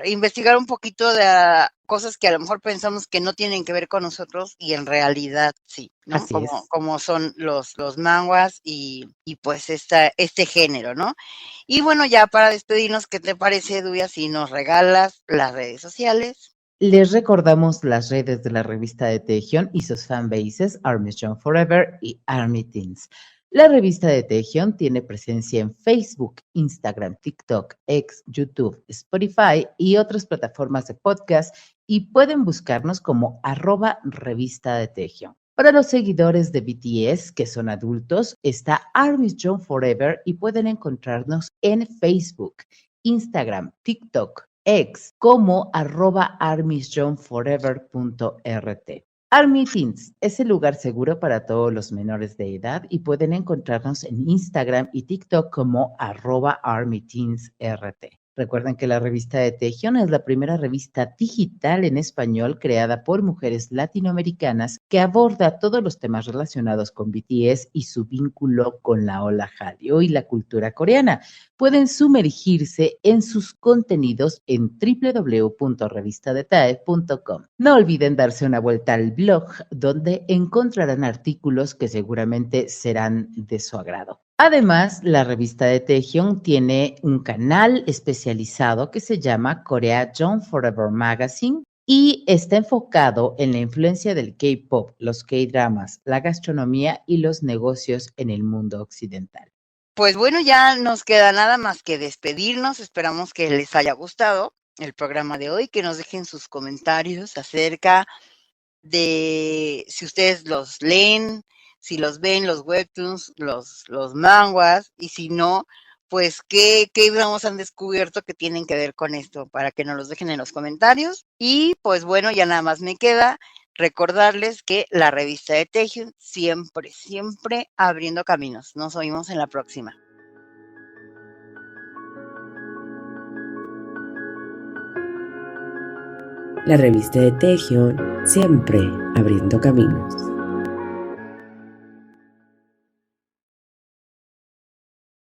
investigar un poquito de cosas que a lo mejor pensamos que no tienen que ver con nosotros y en realidad sí, ¿no? Así es. Como son los manguas y pues este género, ¿no? Y bueno, ya para despedirnos, ¿qué te parece, Dubia, si nos regalas las redes sociales? Les recordamos las redes de la revista de Tejión y sus fanbases Army Strong Forever y Army Teens. La revista de Tejión tiene presencia en Facebook, Instagram, TikTok, X, YouTube, Spotify y otras plataformas de podcast y pueden buscarnos como @revista de Tejión. Para los seguidores de BTS, que son adultos, está Army's Jump Forever y pueden encontrarnos en Facebook, Instagram, TikTok, X como @armysjumpforever.rt. Army Teens es el lugar seguro para todos los menores de edad y pueden encontrarnos en Instagram y TikTok como @ArmyTeensRT. Recuerden que la revista de Taehyung es la primera revista digital en español creada por mujeres latinoamericanas que aborda todos los temas relacionados con BTS y su vínculo con la ola Hallyu y la cultura coreana. Pueden sumergirse en sus contenidos en www.revistadetae.com. No olviden darse una vuelta al blog, donde encontrarán artículos que seguramente serán de su agrado. Además, la revista de Taehyung tiene un canal especializado que se llama Korea Jump Forever Magazine y está enfocado en la influencia del K-pop, los K-dramas, la gastronomía y los negocios en el mundo occidental. Pues bueno, ya nos queda nada más que despedirnos. Esperamos que les haya gustado el programa de hoy, que nos dejen sus comentarios acerca de si ustedes los leen, si los ven, los webtoons, los manguas, y si no, pues qué dramas han descubierto que tienen que ver con esto, para que nos los dejen en los comentarios. Y pues bueno, ya nada más me queda recordarles que la revista de Taehyung siempre, siempre abriendo caminos. Nos oímos en la próxima. La revista de Taehyung siempre abriendo caminos.